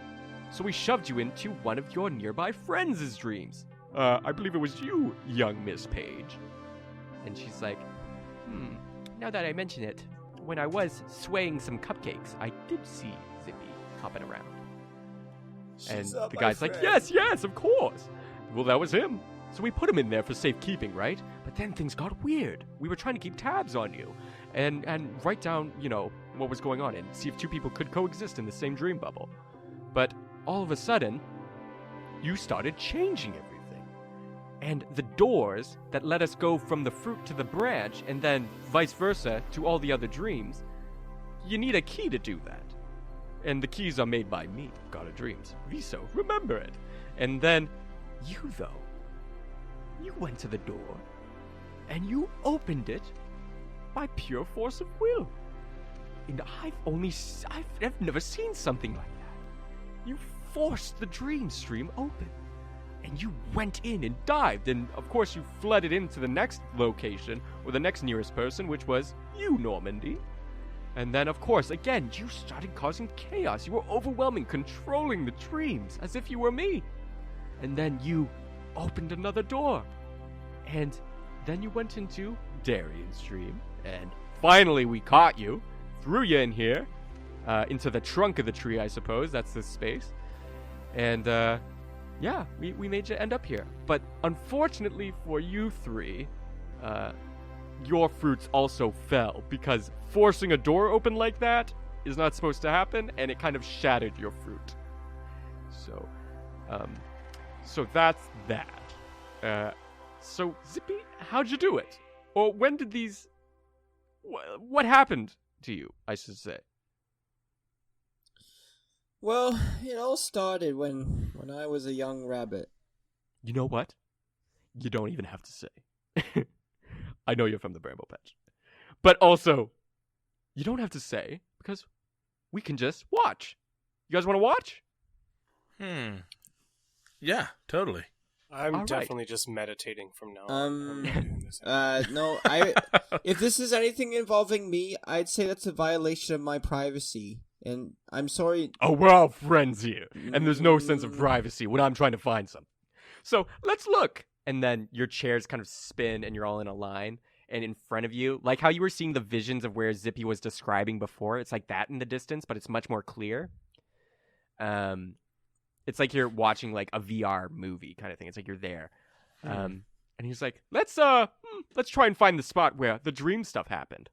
So we shoved you into one of your nearby friends' dreams. I believe it was you, young Miss Page. And she's like, now that I mention it, when I was swaying some cupcakes, I did see Zippy hopping around. And She's not the my guy's like, friend. yes, of course. Well, that was him. So we put him in there for safekeeping, right? But then things got weird. We were trying to keep tabs on you and write down, what was going on and see if two people could coexist in the same dream bubble. But all of a sudden, you started changing everything. And the doors that let us go from the fruit to the branch and then vice versa to all the other dreams, you need a key to do that. And the keys are made by me, God of Dreams. Viso, remember it. And then, you though, you went to the door, and you opened it by pure force of will. And I've never seen something like that. You forced the dream stream open. And you went in and dived, and of course you flooded into the next location, or the next nearest person, which was you, Normandy. And then, of course, again, you started causing chaos. You were overwhelming, controlling the dreams, as if you were me. And then you opened another door. And then you went into Darian's dream. And finally we caught you, threw you in here, into the trunk of the tree, I suppose. That's this space. And, yeah, we made you end up here. But unfortunately for you three, your fruits also fell, because forcing a door open like that is not supposed to happen, and it kind of shattered your fruit. So that's that. So Zippy, how'd you do it? Or when did these... What happened to you, I should say? Well, it all started when I was a young rabbit. You know what? You don't even have to say. I know you're from the Bramble Patch. But also, you don't have to say, because we can just watch. You guys want to watch? Yeah, totally. I'm All right. definitely just meditating from now on. I'm not doing this. No, if this is anything involving me, I'd say that's a violation of my privacy. And I'm sorry. Oh, we're all friends here, and there's no sense of privacy when I'm trying to find something. So let's look. And then your chairs kind of spin, and you're all in a line. And in front of you, like how you were seeing the visions of where Zippy was describing before, it's like that in the distance, but it's much more clear. It's like you're watching like a VR movie kind of thing. It's like you're there. And he's like, let's try and find the spot where the dream stuff happened.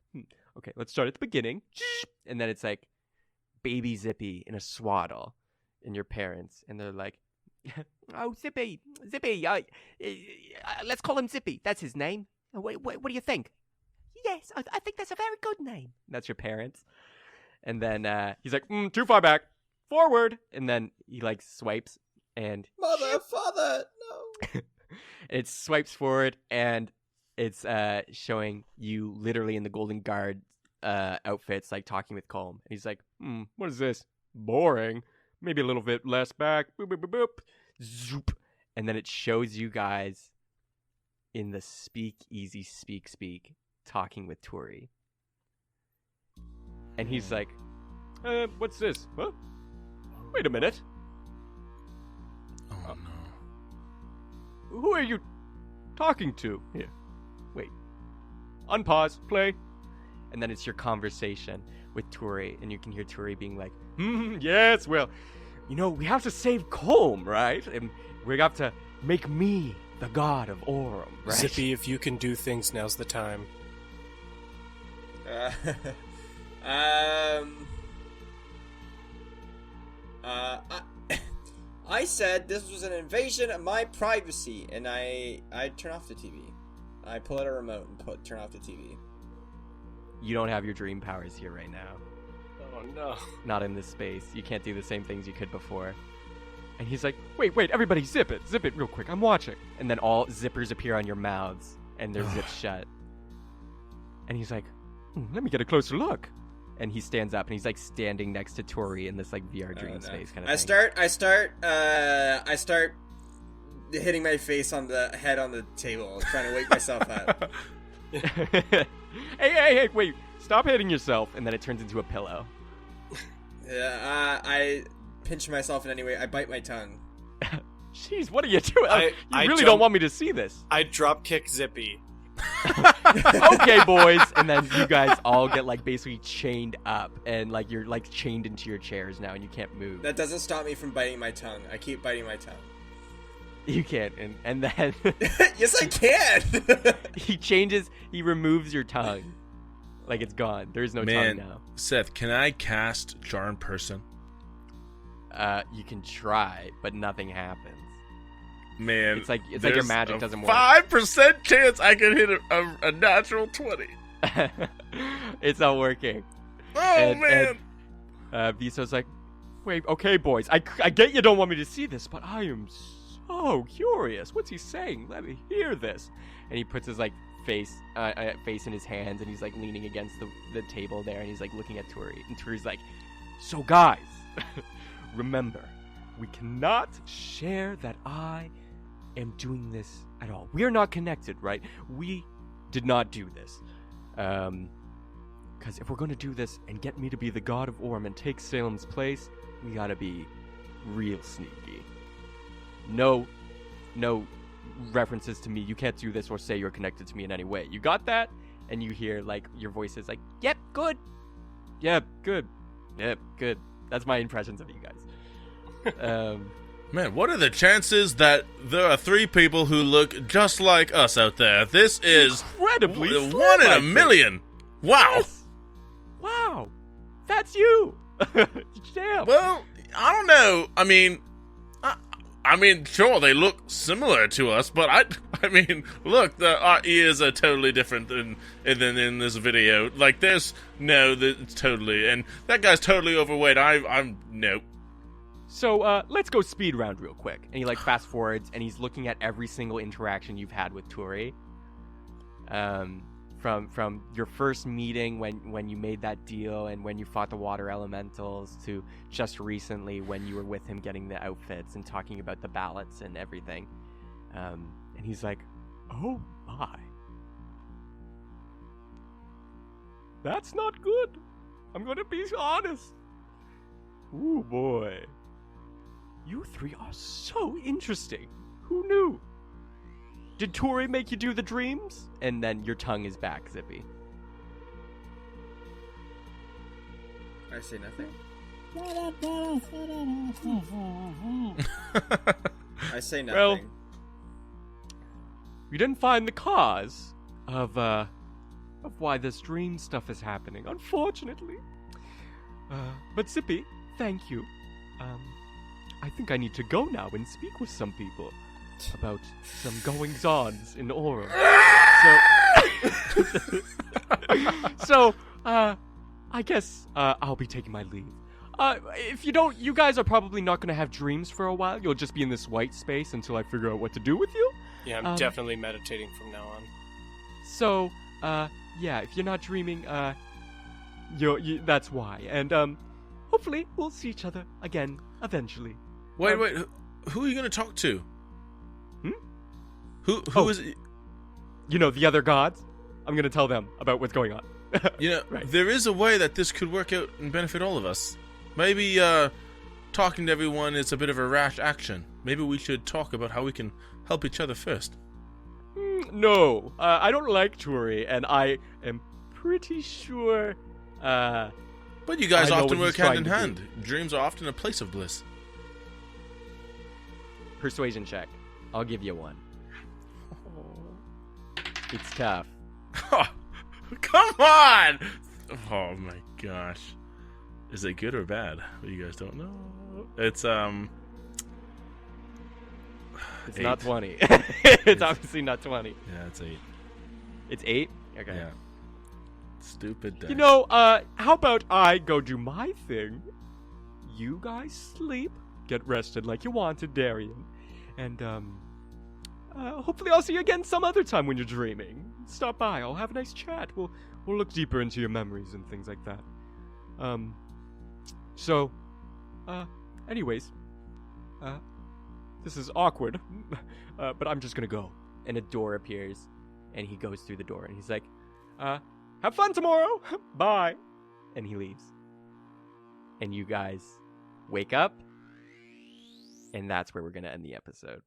Okay, let's start at the beginning. And then it's like baby Zippy in a swaddle and your parents, and they're like, oh, Zippy, let's call him Zippy. That's his name. What do you think? Yes, I think that's a very good name. That's your parents. And then he's like, too far back, forward. And then he like swipes and Mother, father, no. it swipes forward, and it's showing you literally in the Golden Guard outfits, like talking with Colm. And he's like, what is this? Boring. Maybe a little bit less back. Boop, boop, boop, boop. Zoop. And then it shows you guys in the speak talking with Turi. And he's like, what's this? Huh? Wait a minute. Oh no. Who are you talking to? Here. Wait. Unpause. Play. And then it's your conversation with Turi, and you can hear Turi being like, yes, well, we have to save Colm, right? And we have to make me the god of Aurum, right? Zippy, if you can do things, now's the time. I said this was an invasion of my privacy, and I turn off the TV. I pull out a remote and turn off the TV. You don't have your dream powers here right now. Oh no. Not in this space. You can't do the same things you could before. And he's like, wait, everybody zip it real quick, I'm watching. And then all zippers appear on your mouths, and they're zipped shut. And he's like, Let me get a closer look. And he stands up, and he's like standing next to Turi in this like VR dream space kind of thing. I start hitting my face on the head on the table, trying to wake myself up. hey, wait! Stop hitting yourself, and then it turns into a pillow. I pinch myself in any way. I bite my tongue. Jeez, what are you doing? You really don't don't want me to see this. I drop kick Zippy. Okay, boys, and then you guys all get like basically chained up, and like you're like chained into your chairs now, and you can't move. That doesn't stop me from biting my tongue. I keep biting my tongue. You can't, and then Yes, I can. he removes your tongue, like it's gone. There's no tongue now. Seth, can I cast Charm Person? You can try, but nothing happens. Man, It's like your magic doesn't work. 5% chance I can hit a natural 20. It's not working. Oh, man. Viso's like, wait, okay, boys, I get you don't want me to see this, but I am so curious. What's he saying? Let me hear this. And he puts his like face in his hands, and he's like leaning against the table there, and he's like looking at Turi. And Turi's like, so guys, remember, we cannot share that I am doing this at all. We are not connected, right? We did not do this. Because if we're going to do this and get me to be the god of Orm and take Salem's place, we gotta be real sneaky. No references to me. You can't do this or say you're connected to me in any way. You got that? And you hear, like, your voice is like, yep, good. Yep, good. Yep, good. That's my impressions of you guys. Man, what are the chances that there are 3 people who look just like us out there? This is incredibly one slim, in I a think. million. Wow. Yes. Wow. That's you. Damn. Well, I don't know. I mean, sure, they look similar to us, but I mean, look, our ears are totally different than in this video. Like, it's totally, and that guy's totally overweight. I'm nope. So, let's go speed round real quick. And he, like, fast forwards, and he's looking at every single interaction you've had with Turi. From your first meeting when you made that deal and when you fought the water elementals to just recently when you were with him getting the outfits and talking about the ballots and everything. And he's like, oh my. That's not good. I'm gonna be honest. Ooh boy. You 3 are so interesting. Who knew? Did Turi make you do the dreams? And then your tongue is back, Zippy. I say nothing. I say nothing. Well, we didn't find the cause of why this dream stuff is happening, unfortunately. But Zippy, thank you. I think I need to go now and speak with some people about some goings-ons in Orem. So, I guess I'll be taking my leave. If you guys are probably not going to have dreams for a while. You'll just be in this white space until I figure out what to do with you. Yeah, I'm definitely meditating from now on. So, yeah, if you're not dreaming, that's why. And, hopefully we'll see each other again eventually. Wait, who are you going to talk to? Who is it? You know, the other gods? I'm going to tell them about what's going on. Right. There is a way that this could work out and benefit all of us. Maybe talking to everyone is a bit of a rash action. Maybe we should talk about how we can help each other first. No, I don't like Turi, and I am pretty sure... But you guys I know often what work he's hand in trying hand. to Dreams are often a place of bliss. Persuasion check. I'll give you one. It's tough. Come on! Oh my gosh. Is it good or bad? You guys don't know. It's It's 8. not 20. It's obviously not 20. Yeah, it's 8. It's 8? Okay. Yeah. Stupid dice. You know, how about I go do my thing? You guys sleep, get rested like you wanted, Darian. And, hopefully I'll see you again some other time when you're dreaming. Stop by, I'll have a nice chat. We'll we'll look deeper into your memories and things like that. Anyways, this is awkward, but I'm just gonna go. And a door appears, and he goes through the door, and he's like, have fun tomorrow. Bye. And he leaves. And you guys wake up, and that's where we're gonna end the episode.